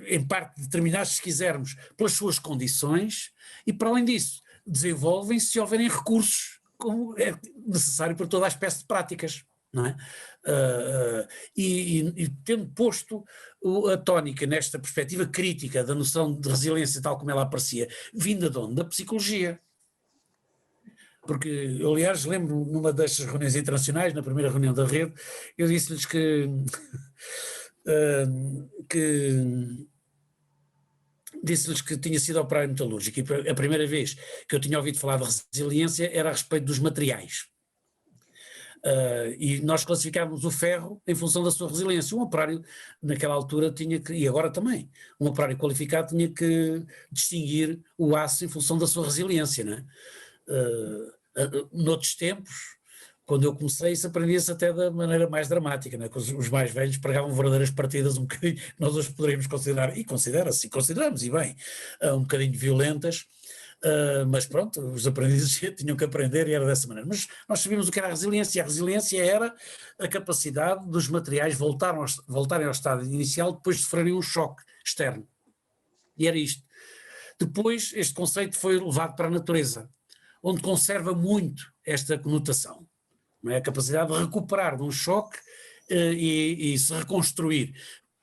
em parte determinados, se quisermos, pelas suas condições, e para além disso, desenvolvem-se se houverem recursos, como é necessário para toda a espécie de práticas. Não é? E tendo posto a tónica nesta perspectiva crítica da noção de resiliência tal como ela aparecia, vinda de onde? Da psicologia. Porque eu, aliás, lembro numa destas reuniões internacionais, na primeira reunião da rede, eu disse-lhes que tinha sido operário metalúrgico, e a primeira vez que eu tinha ouvido falar de resiliência era a respeito dos materiais. E nós classificávamos o ferro em função da sua resiliência. Um operário naquela altura tinha que, e agora também, um operário qualificado tinha que distinguir o aço em função da sua resiliência, não é? Noutros tempos, quando eu comecei, isso aprendia-se até da maneira mais dramática, né? Os mais velhos pregavam verdadeiras partidas um bocadinho, nós hoje poderíamos considerar, e considera-se, e consideramos, e bem, um bocadinho violentas, mas pronto, os aprendizes tinham que aprender e era dessa maneira. Mas nós sabíamos o que era a resiliência, e a resiliência era a capacidade dos materiais voltarem ao estado inicial depois de sofrerem um choque externo. E era isto. Depois, este conceito foi levado para a natureza, onde conserva muito esta conotação, não é? A capacidade de recuperar de um choque e se reconstruir.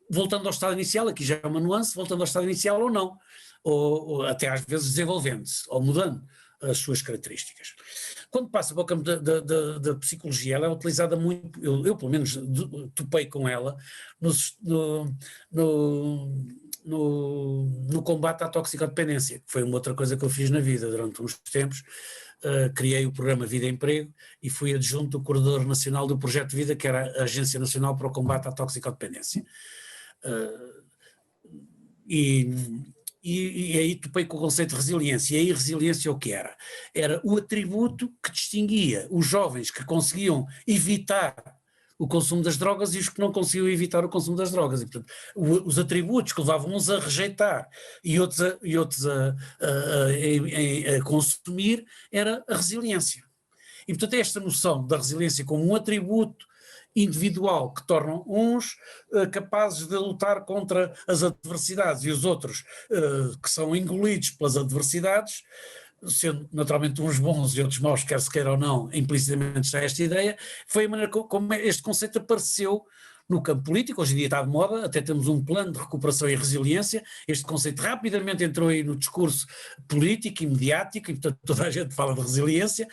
Voltando ao estado inicial, aqui já é uma nuance, voltando ao estado inicial ou não, ou até às vezes desenvolvendo-se, ou mudando as suas características. Quando passa para o campo da psicologia, ela é utilizada muito, eu pelo menos topei com ela, no combate à toxicodependência, que foi uma outra coisa que eu fiz na vida durante uns tempos. Criei o programa Vida e Emprego e fui adjunto do coordenador nacional do Projeto Vida, que era a Agência Nacional para o Combate à Toxicodependência. E aí topei com o conceito de resiliência. E aí resiliência o que era? Era o atributo que distinguia os jovens que conseguiam evitar o consumo das drogas e os que não conseguiam evitar o consumo das drogas. E, portanto, os atributos que levavam uns a rejeitar e outros a consumir era a resiliência. E, portanto, é esta noção da resiliência como um atributo individual que tornam uns capazes de lutar contra as adversidades e os outros que são engolidos pelas adversidades, sendo naturalmente uns bons e outros maus, quer se queira ou não, implicitamente está esta ideia, foi a maneira como este conceito apareceu no campo político. Hoje em dia está de moda, até temos um plano de recuperação e resiliência, este conceito rapidamente entrou aí no discurso político e mediático, e portanto toda a gente fala de resiliência,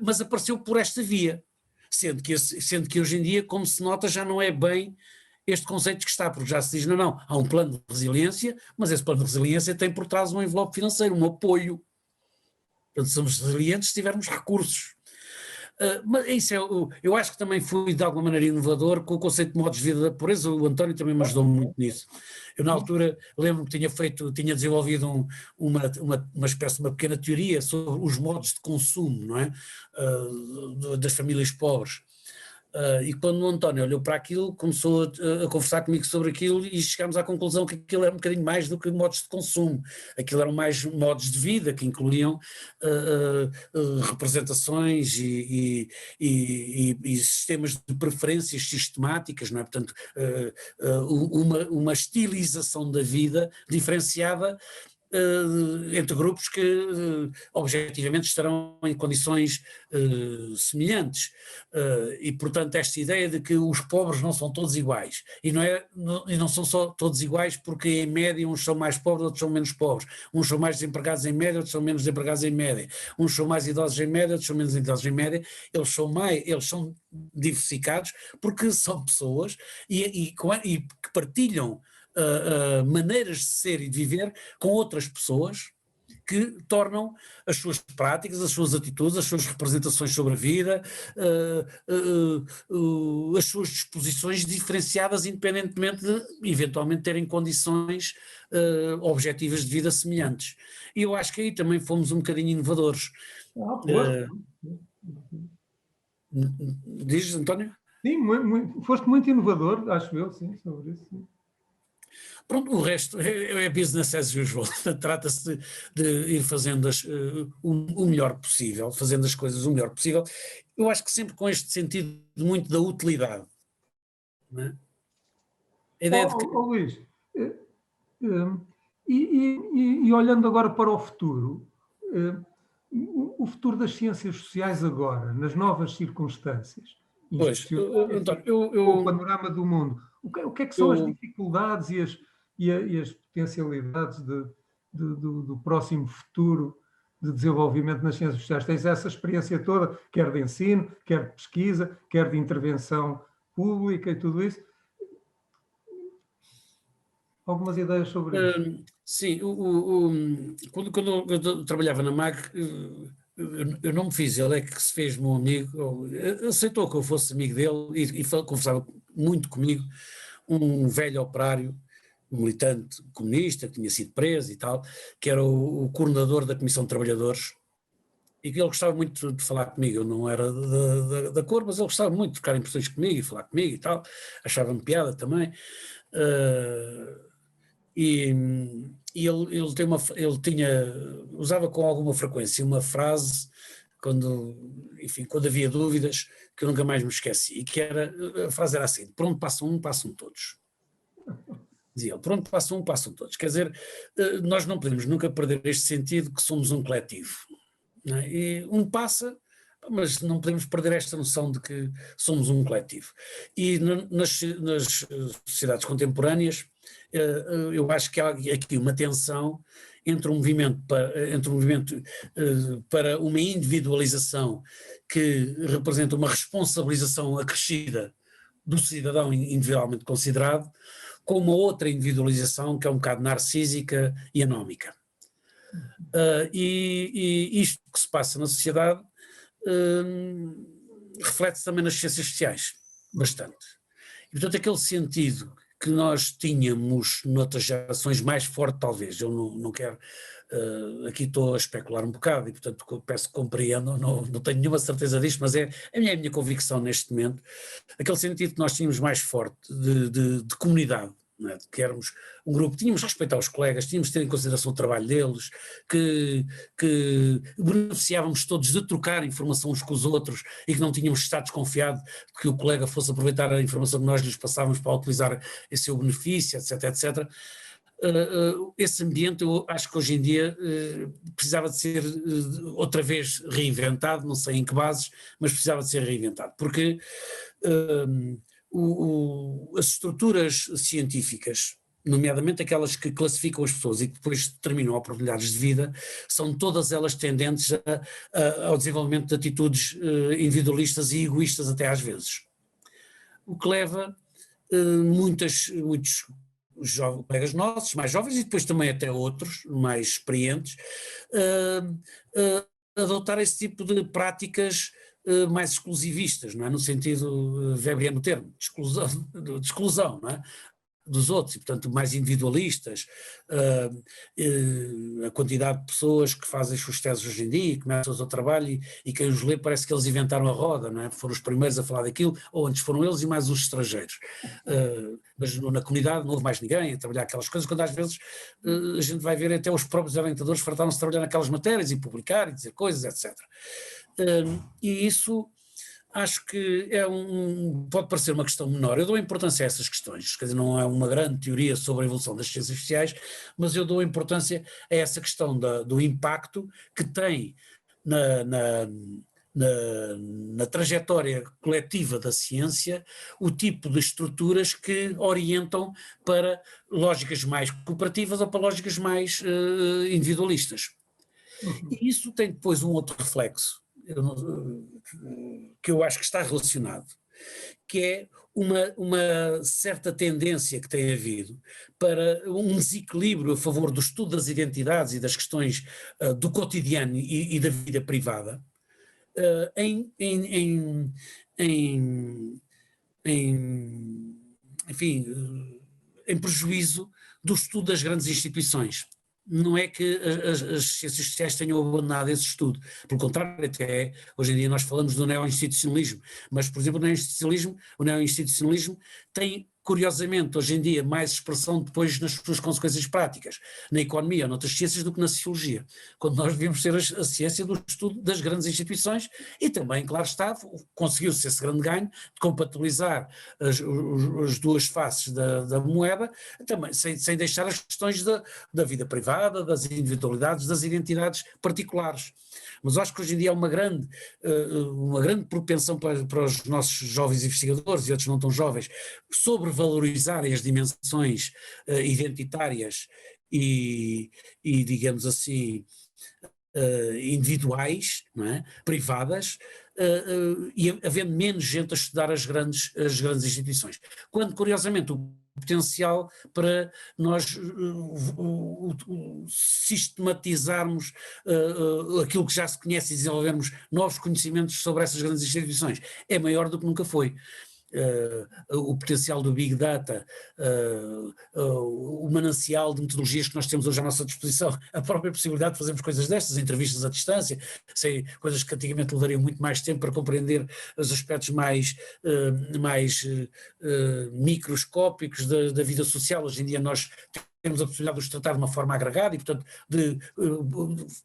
mas apareceu por esta via, sendo que hoje em dia, como se nota, já não é bem este conceito que está, porque já se diz, não, há um plano de resiliência, mas esse plano de resiliência tem por trás um envelope financeiro, um apoio. Portanto, somos resilientes se tivermos recursos. Mas isso eu acho que também fui de alguma maneira inovador com o conceito de modos de vida da pobreza. O António também me ajudou muito nisso. Eu na altura lembro-me que tinha desenvolvido uma espécie de uma pequena teoria sobre os modos de consumo, não é? Das famílias pobres. E quando o António olhou para aquilo, começou a conversar comigo sobre aquilo e chegámos à conclusão que aquilo era um bocadinho mais do que modos de consumo, aquilo eram mais modos de vida que incluíam representações e sistemas de preferências sistemáticas, não é? Portanto, uma estilização da vida diferenciada entre grupos que objetivamente estarão em condições semelhantes, e portanto esta ideia de que os pobres não são todos iguais, e não são só todos iguais porque em média uns são mais pobres, outros são menos pobres, uns são mais desempregados em média, outros são menos desempregados em média, uns são mais idosos em média, outros são menos idosos em média, eles são diversificados porque são pessoas e que partilham maneiras de ser e de viver com outras pessoas que tornam as suas práticas, as suas atitudes, as suas representações sobre a vida, as suas disposições diferenciadas independentemente de eventualmente terem condições objetivas de vida semelhantes. E eu acho que aí também fomos um bocadinho inovadores. Dizes, António? Sim, foste muito inovador, acho eu, sim, sobre isso. Sim. Pronto, o resto é business as usual. Trata-se de ir fazendo o melhor possível, fazendo as coisas o melhor possível. Eu acho que sempre com este sentido muito da utilidade. Não é? A ideia de que... Luís, e olhando agora para o futuro, o futuro das ciências sociais agora, nas novas circunstâncias, pois, António, o panorama do mundo, o que é que são as dificuldades e as potencialidades do próximo futuro de desenvolvimento nas ciências sociais? Tens essa experiência toda, quer de ensino, quer de pesquisa, quer de intervenção pública e tudo isso. Algumas ideias sobre isso? Sim, quando eu trabalhava na MAG, eu não me fiz, ele é que se fez meu amigo, aceitou que eu fosse amigo dele e conversava muito comigo, um velho operário, um militante comunista, que tinha sido preso e tal, que era o coordenador da Comissão de Trabalhadores e que ele gostava muito de falar comigo. Eu não era da cor, mas ele gostava muito de trocar impressões comigo e falar comigo e tal, achava-me piada também. E usava com alguma frequência uma frase quando havia dúvidas, que eu nunca mais me esqueci, e que a frase era assim: por onde passa um, passam todos. Dizia ele, por onde passa um, passam todos. Quer dizer, nós não podemos nunca perder este sentido que somos um coletivo, não é? E um passa, mas não podemos perder esta noção de que somos um coletivo. E nas sociedades contemporâneas, eu acho que há aqui uma tensão entre um movimento para uma individualização que representa uma responsabilização acrescida do cidadão individualmente considerado, com uma outra individualização que é um bocado narcísica e anómica. E isto que se passa na sociedade reflete-se também nas ciências sociais, bastante. E, portanto, aquele sentido que nós tínhamos noutras gerações mais forte, talvez, eu não quero, aqui estou a especular um bocado e, portanto, peço que compreendam, não tenho nenhuma certeza disto, mas é a minha convicção neste momento, aquele sentido que nós tínhamos mais forte de comunidade, não é? De que éramos um grupo, tínhamos de respeitar os colegas, tínhamos de ter em consideração o trabalho deles, que beneficiávamos todos de trocar informação uns com os outros e que não tínhamos de estar desconfiado que o colega fosse aproveitar a informação que nós lhes passávamos para utilizar em seu benefício, etc, etc. Esse ambiente eu acho que hoje em dia precisava de ser outra vez reinventado, não sei em que bases, mas precisava de ser reinventado, porque as estruturas científicas, nomeadamente aquelas que classificam as pessoas e que depois determinam oportunidades de vida, são todas elas tendentes ao desenvolvimento de atitudes individualistas e egoístas até às vezes. O que leva muitos colegas nossos, mais jovens e depois também até outros, mais experientes, adotar esse tipo de práticas mais exclusivistas, não é? No sentido webriano termo, de exclusão, não é? Dos outros, e portanto mais individualistas, a quantidade de pessoas que fazem as suas teses hoje em dia e começam o seu trabalho e quem os lê parece que eles inventaram a roda, não é? Foram os primeiros a falar daquilo, ou antes foram eles e mais os estrangeiros, mas na comunidade não houve mais ninguém a trabalhar aquelas coisas, quando às vezes a gente vai ver até os próprios orientadores fartaram-se de trabalhar naquelas matérias e publicar e dizer coisas, etc. E isso acho que pode parecer uma questão menor. Eu dou importância a essas questões, quer dizer, não é uma grande teoria sobre a evolução das ciências sociais, mas eu dou importância a essa questão do impacto que tem na trajetória coletiva da ciência o tipo de estruturas que orientam para lógicas mais cooperativas ou para lógicas mais individualistas. E isso tem depois um outro reflexo, que eu acho que está relacionado, que é uma certa tendência que tem havido para um desequilíbrio a favor do estudo das identidades e das questões do cotidiano e da vida privada, em prejuízo do estudo das grandes instituições. Não é que as ciências sociais tenham abandonado esse estudo, pelo contrário, até hoje em dia nós falamos do neo-institucionalismo, mas, por exemplo, o neo-institucionalismo tem, curiosamente, hoje em dia, mais expressão depois nas suas consequências práticas, na economia ou noutras ciências do que na sociologia, quando nós devíamos ser a ciência do estudo das grandes instituições e também, claro está, conseguiu-se esse grande ganho de compatibilizar as duas faces da moeda, também sem deixar as questões da vida privada, das individualidades, das identidades particulares. Mas acho que hoje em dia há uma grande propensão para os nossos jovens investigadores e outros não tão jovens sobrevalorizarem as dimensões identitárias e, digamos assim, individuais, não é? Privadas, e havendo menos gente a estudar as grandes instituições. Quando, curiosamente, o potencial para nós sistematizarmos aquilo que já se conhece e desenvolvermos novos conhecimentos sobre essas grandes instituições é maior do que nunca foi. o potencial do Big Data, o manancial de metodologias que nós temos hoje à nossa disposição, a própria possibilidade de fazermos coisas destas, entrevistas à distância, coisas que antigamente levariam muito mais tempo para compreender os aspectos mais microscópicos da vida social. Hoje em dia nós temos a possibilidade de os tratar de uma forma agregada e, portanto, de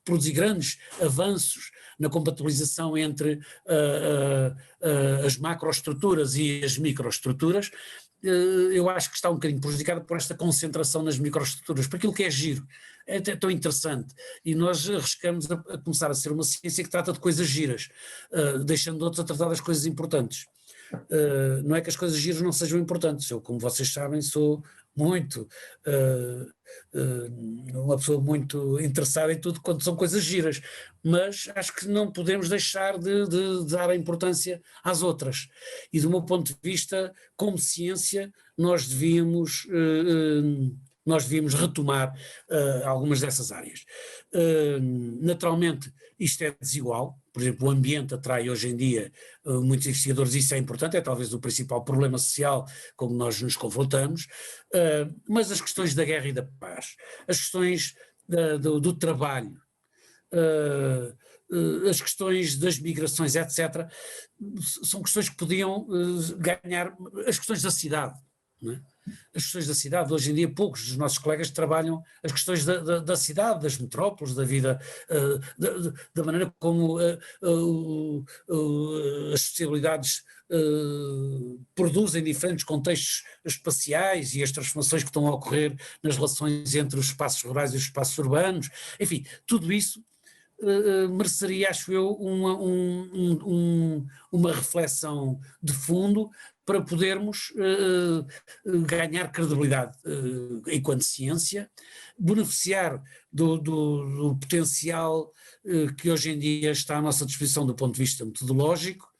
produzir grandes avanços na compatibilização entre as macroestruturas e as microestruturas. Eu acho que está um bocadinho prejudicada por esta concentração nas microestruturas, por aquilo que é giro, é tão interessante, e nós arriscamos a começar a ser uma ciência que trata de coisas giras, deixando outros a tratar das coisas importantes. Não é que as coisas giras não sejam importantes, eu, como vocês sabem, sou muito uma pessoa muito interessada em tudo quando são coisas giras, mas acho que não podemos deixar de dar a importância às outras, e do meu ponto de vista, como ciência, nós devíamos retomar algumas dessas áreas. Naturalmente, isto é desigual. Por exemplo, o ambiente atrai hoje em dia muitos investigadores, isso é importante, é talvez o principal problema social com que nós nos confrontamos, mas as questões da guerra e da paz, as questões do trabalho, as questões das migrações, etc., são questões que podiam ganhar, as questões da cidade, não é? As questões da cidade, hoje em dia poucos dos nossos colegas trabalham as questões da cidade, das metrópoles, da vida, da maneira como as sociabilidades produzem diferentes contextos espaciais e as transformações que estão a ocorrer nas relações entre os espaços rurais e os espaços urbanos, enfim, tudo isso mereceria, acho eu, uma reflexão de fundo para podermos ganhar credibilidade enquanto ciência, beneficiar do potencial que hoje em dia está à nossa disposição do ponto de vista metodológico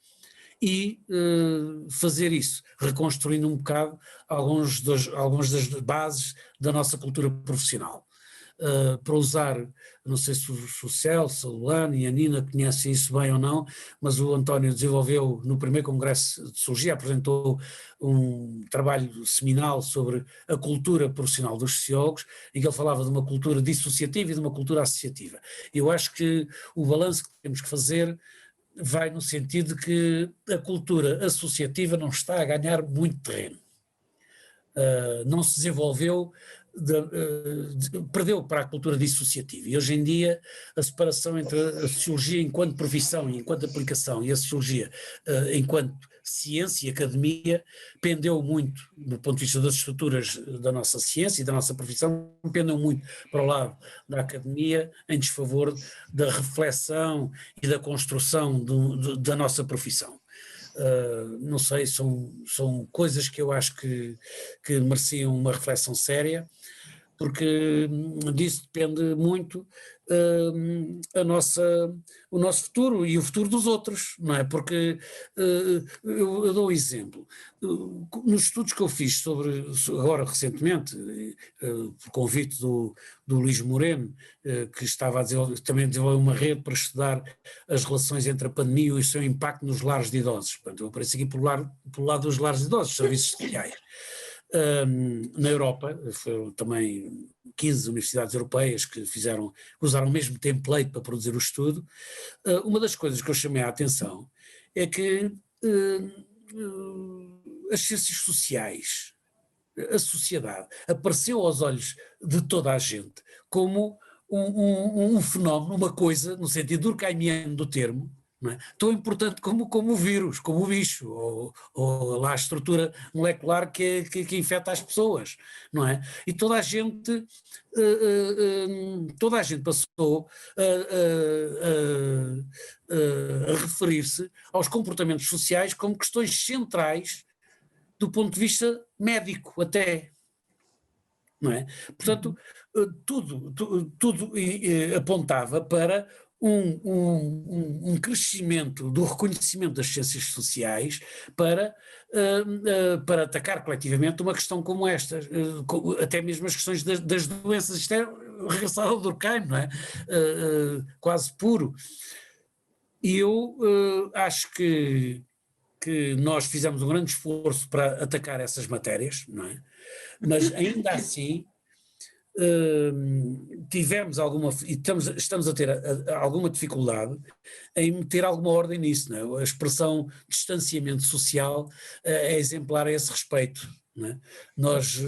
e fazer isso, reconstruindo um bocado algumas das bases da nossa cultura profissional. Para usar, não sei se o Celso, o Lano e a Nina conhecem isso bem ou não, mas o António desenvolveu no primeiro congresso de Sociologia, apresentou um trabalho seminal sobre a cultura profissional dos sociólogos, em que ele falava de uma cultura dissociativa e de uma cultura associativa. Eu acho que o balanço que temos que fazer vai no sentido de que a cultura associativa não está a ganhar muito terreno. Não se desenvolveu, perdeu para a cultura dissociativa, e hoje em dia a separação entre a sociologia enquanto profissão e enquanto aplicação e a sociologia enquanto ciência e academia pendeu muito, do ponto de vista das estruturas da nossa ciência e da nossa profissão, pendeu muito para o lado da academia em desfavor da reflexão e da construção da nossa profissão. Não sei, são coisas que eu acho que mereciam uma reflexão séria, porque disso depende muito o nosso futuro e o futuro dos outros, não é? Porque eu dou um exemplo. Nos estudos que eu fiz agora recentemente, por convite do Luís Moreno, que estava também desenvolveu uma rede para estudar as relações entre a pandemia e o seu impacto nos lares de idosos. Portanto, eu apareci aqui pelo lado dos lares de idosos, serviços sociais. Na Europa, foram também 15 universidades europeias que usaram o mesmo template para produzir o estudo. Uma das coisas que eu chamei a atenção é que as ciências sociais, a sociedade, apareceu aos olhos de toda a gente como um fenómeno, uma coisa, no sentido durkheimiano do termo, não é? Tão importante como o vírus, como o bicho, ou lá a estrutura molecular que infecta as pessoas, não é? E toda a gente passou a referir-se aos comportamentos sociais como questões centrais do ponto de vista médico até, não é? Portanto, tudo apontava para um crescimento do reconhecimento das ciências sociais para atacar coletivamente uma questão como esta, até mesmo as questões das doenças. Isto é regressar ao Durkheim, não é? Quase puro. E eu acho que que nós fizemos um grande esforço para atacar essas matérias, não é? Mas ainda assim tivemos alguma, e estamos a ter alguma dificuldade em meter alguma ordem nisso, não é? A expressão distanciamento social é exemplar a esse respeito. Não é? Nós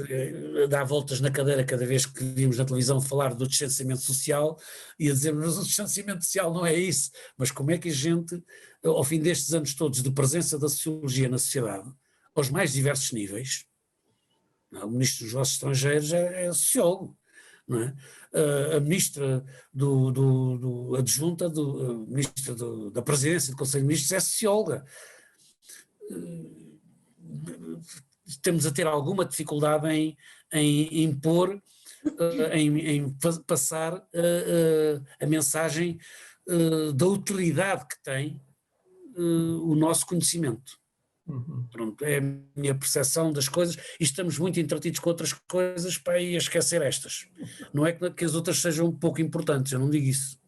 dá voltas na cadeira cada vez que vimos na televisão falar do distanciamento social e a dizermos, mas o distanciamento social não é isso, mas como é que a gente, ao fim destes anos todos de presença da sociologia na sociedade, aos mais diversos níveis, não é? O ministro dos Negócios Estrangeiros é sociólogo, não é? A ministra adjunta, ministra da Presidência do Conselho de Ministros é socióloga. Temos a ter alguma dificuldade em impor, em passar a mensagem da utilidade que tem o nosso conhecimento. Pronto, é a minha percepção das coisas e estamos muito entretidos com outras coisas para ir esquecer estas. Não é que as outras sejam um pouco importantes, eu não digo isso.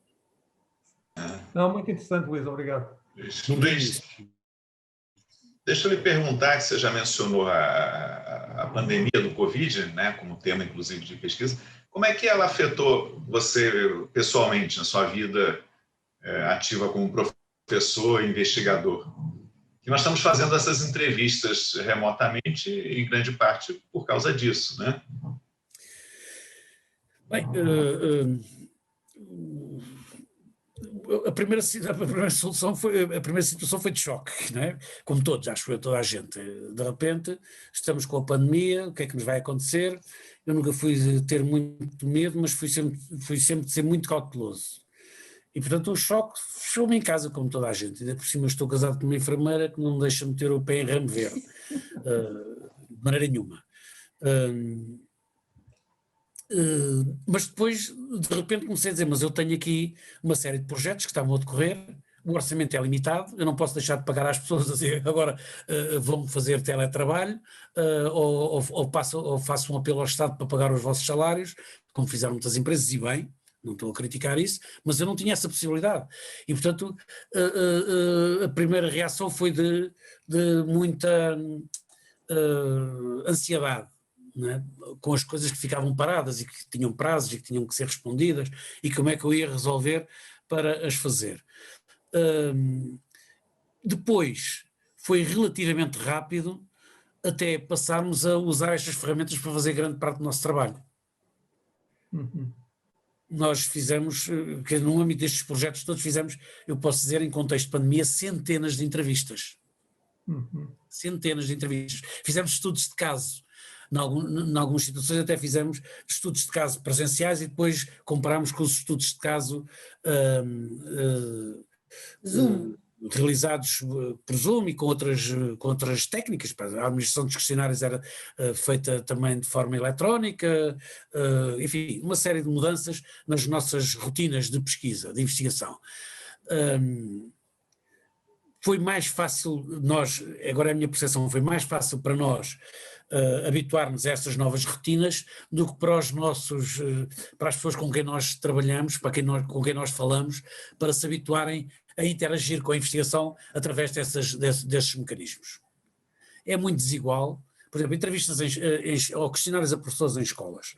Não, muito interessante, Luís, obrigado. Luís, deixa eu lhe perguntar, que você já mencionou a pandemia do Covid, né, como tema, inclusive, de pesquisa. Como é que ela afetou você pessoalmente na sua vida ativa como professor e investigador? Que nós estamos fazendo essas entrevistas remotamente, em grande parte, por causa disso, né? Bem, a primeira situação foi de choque, não é? Como todos, acho eu, toda a gente. De repente, estamos com a pandemia, o que é que nos vai acontecer? Eu nunca fui ter muito medo, mas fui sempre de ser muito cauteloso. E, portanto, o choque fechou-me em casa, como toda a gente. Ainda por cima estou casado com uma enfermeira que não me deixa meter o pé em ramo verde, de maneira nenhuma. Mas depois, de repente, comecei a dizer, mas eu tenho aqui uma série de projetos que estavam a decorrer, o orçamento é limitado, eu não posso deixar de pagar às pessoas a dizer agora vão fazer teletrabalho, ou faço um apelo ao Estado para pagar os vossos salários, como fizeram muitas empresas, e bem, não estou a criticar isso, mas eu não tinha essa possibilidade. E, portanto, a primeira reação foi de muita ansiedade, não é? Com as coisas que ficavam paradas e que tinham prazos e que tinham que ser respondidas e como é que eu ia resolver para as fazer. Depois foi relativamente rápido até passarmos a usar estas ferramentas para fazer grande parte do nosso trabalho. Nós fizemos, que no âmbito destes projetos todos fizemos, eu posso dizer em contexto de pandemia, centenas de entrevistas. Centenas de entrevistas. Fizemos estudos de caso. Em algumas situações até fizemos estudos de caso presenciais e depois comparámos com os estudos de caso realizados por Zoom e com outras técnicas. A administração dos questionários era feita também de forma eletrónica, enfim, uma série de mudanças nas nossas rotinas de pesquisa, de investigação. Foi mais fácil, agora é a minha percepção, foi mais fácil para nós habituar-nos a estas novas rotinas do que para para as pessoas com quem nós trabalhamos, com quem nós falamos, para se habituarem a interagir com a investigação através desses mecanismos. É muito desigual. Por exemplo, entrevistas ou questionários a professores em escolas.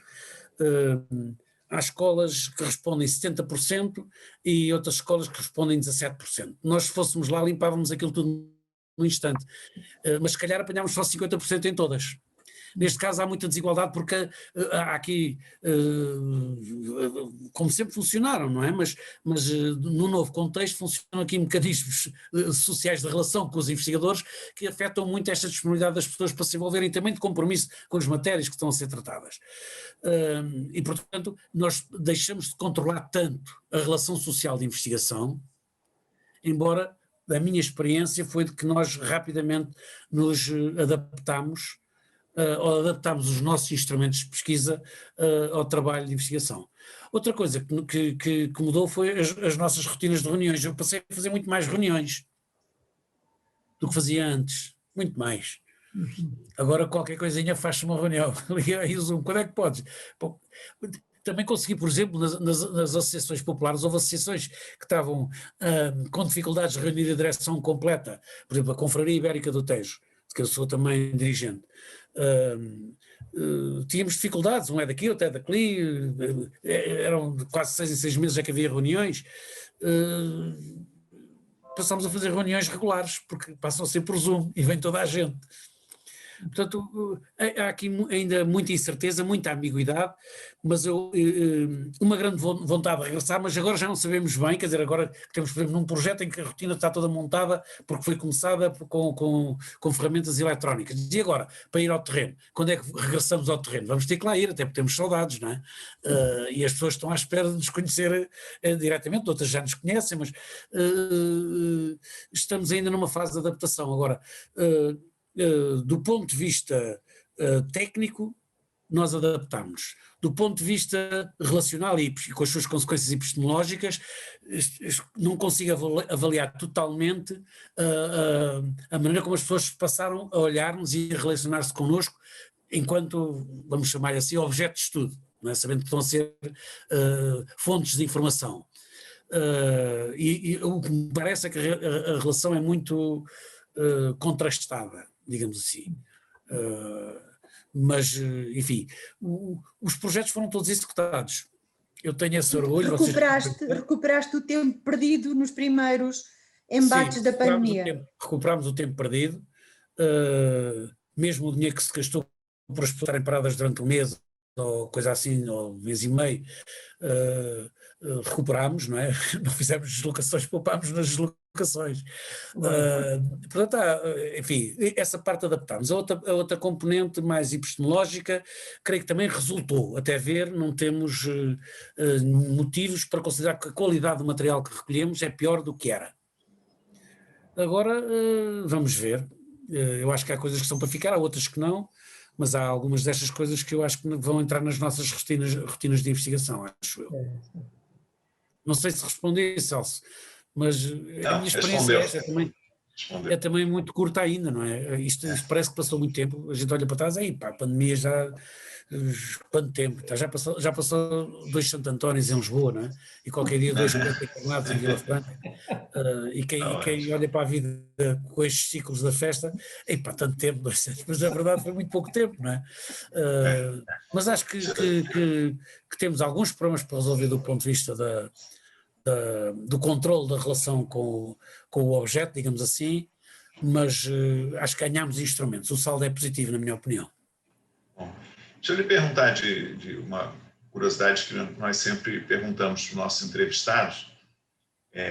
Há escolas que respondem 70% e outras escolas que respondem 17%. Nós, se fôssemos lá, limpávamos aquilo tudo num instante, mas se calhar apanhámos só 50% em todas. Neste caso há muita desigualdade porque há aqui, como sempre funcionaram, não é? Mas no novo contexto funcionam aqui mecanismos sociais de relação com os investigadores que afetam muito esta disponibilidade das pessoas para se envolverem também de compromisso com as matérias que estão a ser tratadas. E, portanto, nós deixamos de controlar tanto a relação social de investigação, embora a minha experiência foi de que nós rapidamente nos adaptámos ou adaptámos os nossos instrumentos de pesquisa ao trabalho de investigação. Outra coisa que mudou foi as nossas rotinas de reuniões. Eu passei a fazer muito mais reuniões do que fazia antes, muito mais. Agora qualquer coisinha faz-se uma reunião, liga aí o Zoom, quando é que podes? também consegui, por exemplo, nas associações populares, houve associações que estavam com dificuldades de reunir a direção completa, por exemplo, a Confraria Ibérica do Tejo, que eu sou também dirigente. Tínhamos dificuldades, um é daqui, outro é daqui, eram quase 6 em 6 meses é que havia reuniões. Passámos a fazer reuniões regulares, porque passam a ser por Zoom e vem toda a gente. Portanto, há aqui ainda muita incerteza, muita ambiguidade, mas uma grande vontade de regressar, mas agora já não sabemos bem, quer dizer, agora que temos, por exemplo, num projeto em que a rotina está toda montada, porque foi começada com ferramentas eletrónicas. E agora, para ir ao terreno, quando é que regressamos ao terreno? Vamos ter que lá ir, até porque temos saudades, não é? E as pessoas estão à espera de nos conhecer diretamente, outras já nos conhecem, mas estamos ainda numa fase de adaptação. Agora, do ponto de vista técnico, nós adaptamos. Do ponto de vista relacional e com as suas consequências epistemológicas, não consigo avaliar totalmente a maneira como as pessoas passaram a olhar-nos e a relacionar-se connosco enquanto, vamos chamar assim, objeto de estudo, não é? Sabendo que estão a ser fontes de informação. E o que me parece é que a relação é muito contrastada, digamos assim. Mas, enfim, os projetos foram todos executados. Eu tenho esse orgulho. Recuperaste o tempo perdido nos primeiros embates da pandemia. Recuperámos o tempo perdido, mesmo o dinheiro que se gastou por estarem paradas durante um mês, ou coisa assim, ou um mês e meio, recuperámos, não é? Não fizemos deslocações, poupámos nas deslocações. Portanto, enfim, essa parte adaptámos. A outra componente mais epistemológica, creio que também resultou, até ver, não temos motivos para considerar que a qualidade do material que recolhemos é pior do que era. Agora, vamos ver. Eu acho que há coisas que são para ficar, há outras que não, mas há algumas destas coisas que eu acho que vão entrar nas nossas rotinas de investigação, acho eu. Não sei se respondi, Celso, mas a minha experiência é também muito curta ainda, não é? Isto parece que passou muito tempo, a gente olha para trás, aí pá, a pandemia já, quanto tempo? Já passou 2 Santo Antónios em Lisboa, não é? E qualquer dia 2 encarnados em Vila Franca, e quem olha para a vida com estes ciclos da festa, aí pá, tanto tempo, 2 anos, mas na verdade foi muito pouco tempo, não é? Mas acho que temos alguns problemas para resolver do ponto de vista do controle da relação com o objeto, digamos assim, mas acho que ganhamos instrumentos. O saldo é positivo, na minha opinião. Bom, deixa eu lhe perguntar de uma curiosidade que nós sempre perguntamos para os nossos entrevistados.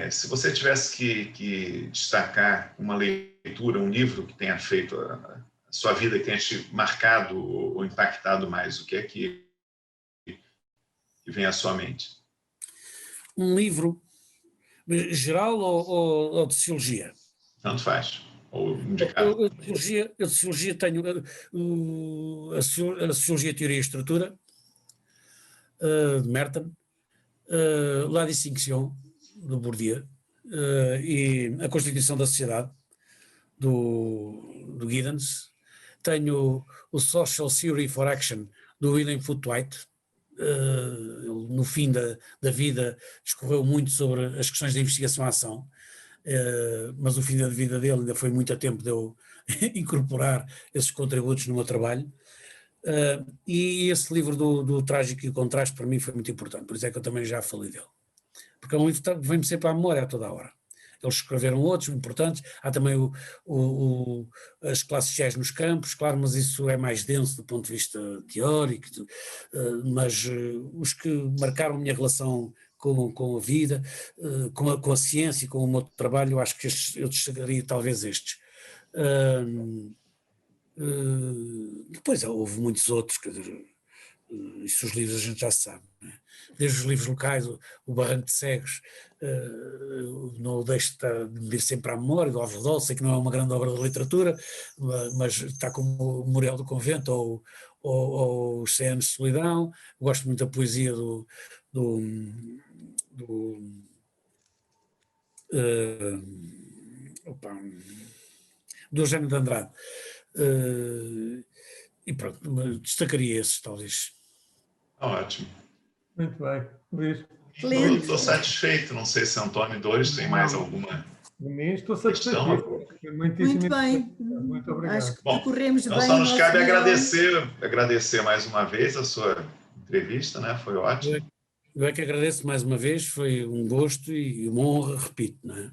Se você tivesse que destacar uma leitura, um livro que tenha feito a sua vida, que tenha te marcado ou impactado mais, o que é que vem à sua mente? Um livro geral ou de sociologia? Tanto faz. Ou indicado. Eu de sociologia tenho a Sociologia, Teoria e Estrutura, de Merton, La Distinction, do Bourdieu, e A Constituição da Sociedade, do Giddens. Tenho o Social Theory for Action, do William Foote-White. No fim da vida discorreu muito sobre as questões da investigação-ação, mas o fim da vida dele ainda foi muito a tempo de eu incorporar esses contributos no meu trabalho, e esse livro do Trágico e o Contraste para mim foi muito importante, por isso é que eu também já falei dele, porque é um livro que vem-me sempre à memória a toda a hora. Eles escreveram outros importantes, há também as classes sociais nos campos, claro, mas isso é mais denso do ponto de vista teórico, mas os que marcaram a minha relação com a vida, com a ciência e com o meu trabalho, eu acho que eu destacaria talvez estes. Depois houve muitos outros, quer dizer, isso os livros a gente já sabe, não é? Desde os livros locais, o Barranco de Cegos, não o deixo de me vir sempre à memória, do Álvaro Dol, sei que não é uma grande obra de literatura, mas está como o Memorial do Convento ou os 100 anos de solidão. Gosto muito da poesia do Eugênio de Andrade, e pronto, destacaria esses talvez. Ótimo. Muito bem, Luís. Estou satisfeito, não sei se António e Doris tem mais alguma. Estou satisfeito. Muito bem. Muito obrigado. Acho que percorremos então bem. Só nos cabe agradecer mais uma vez a sua entrevista, né? Foi ótimo. Eu é que agradeço mais uma vez, foi um gosto e uma honra, repito, não é?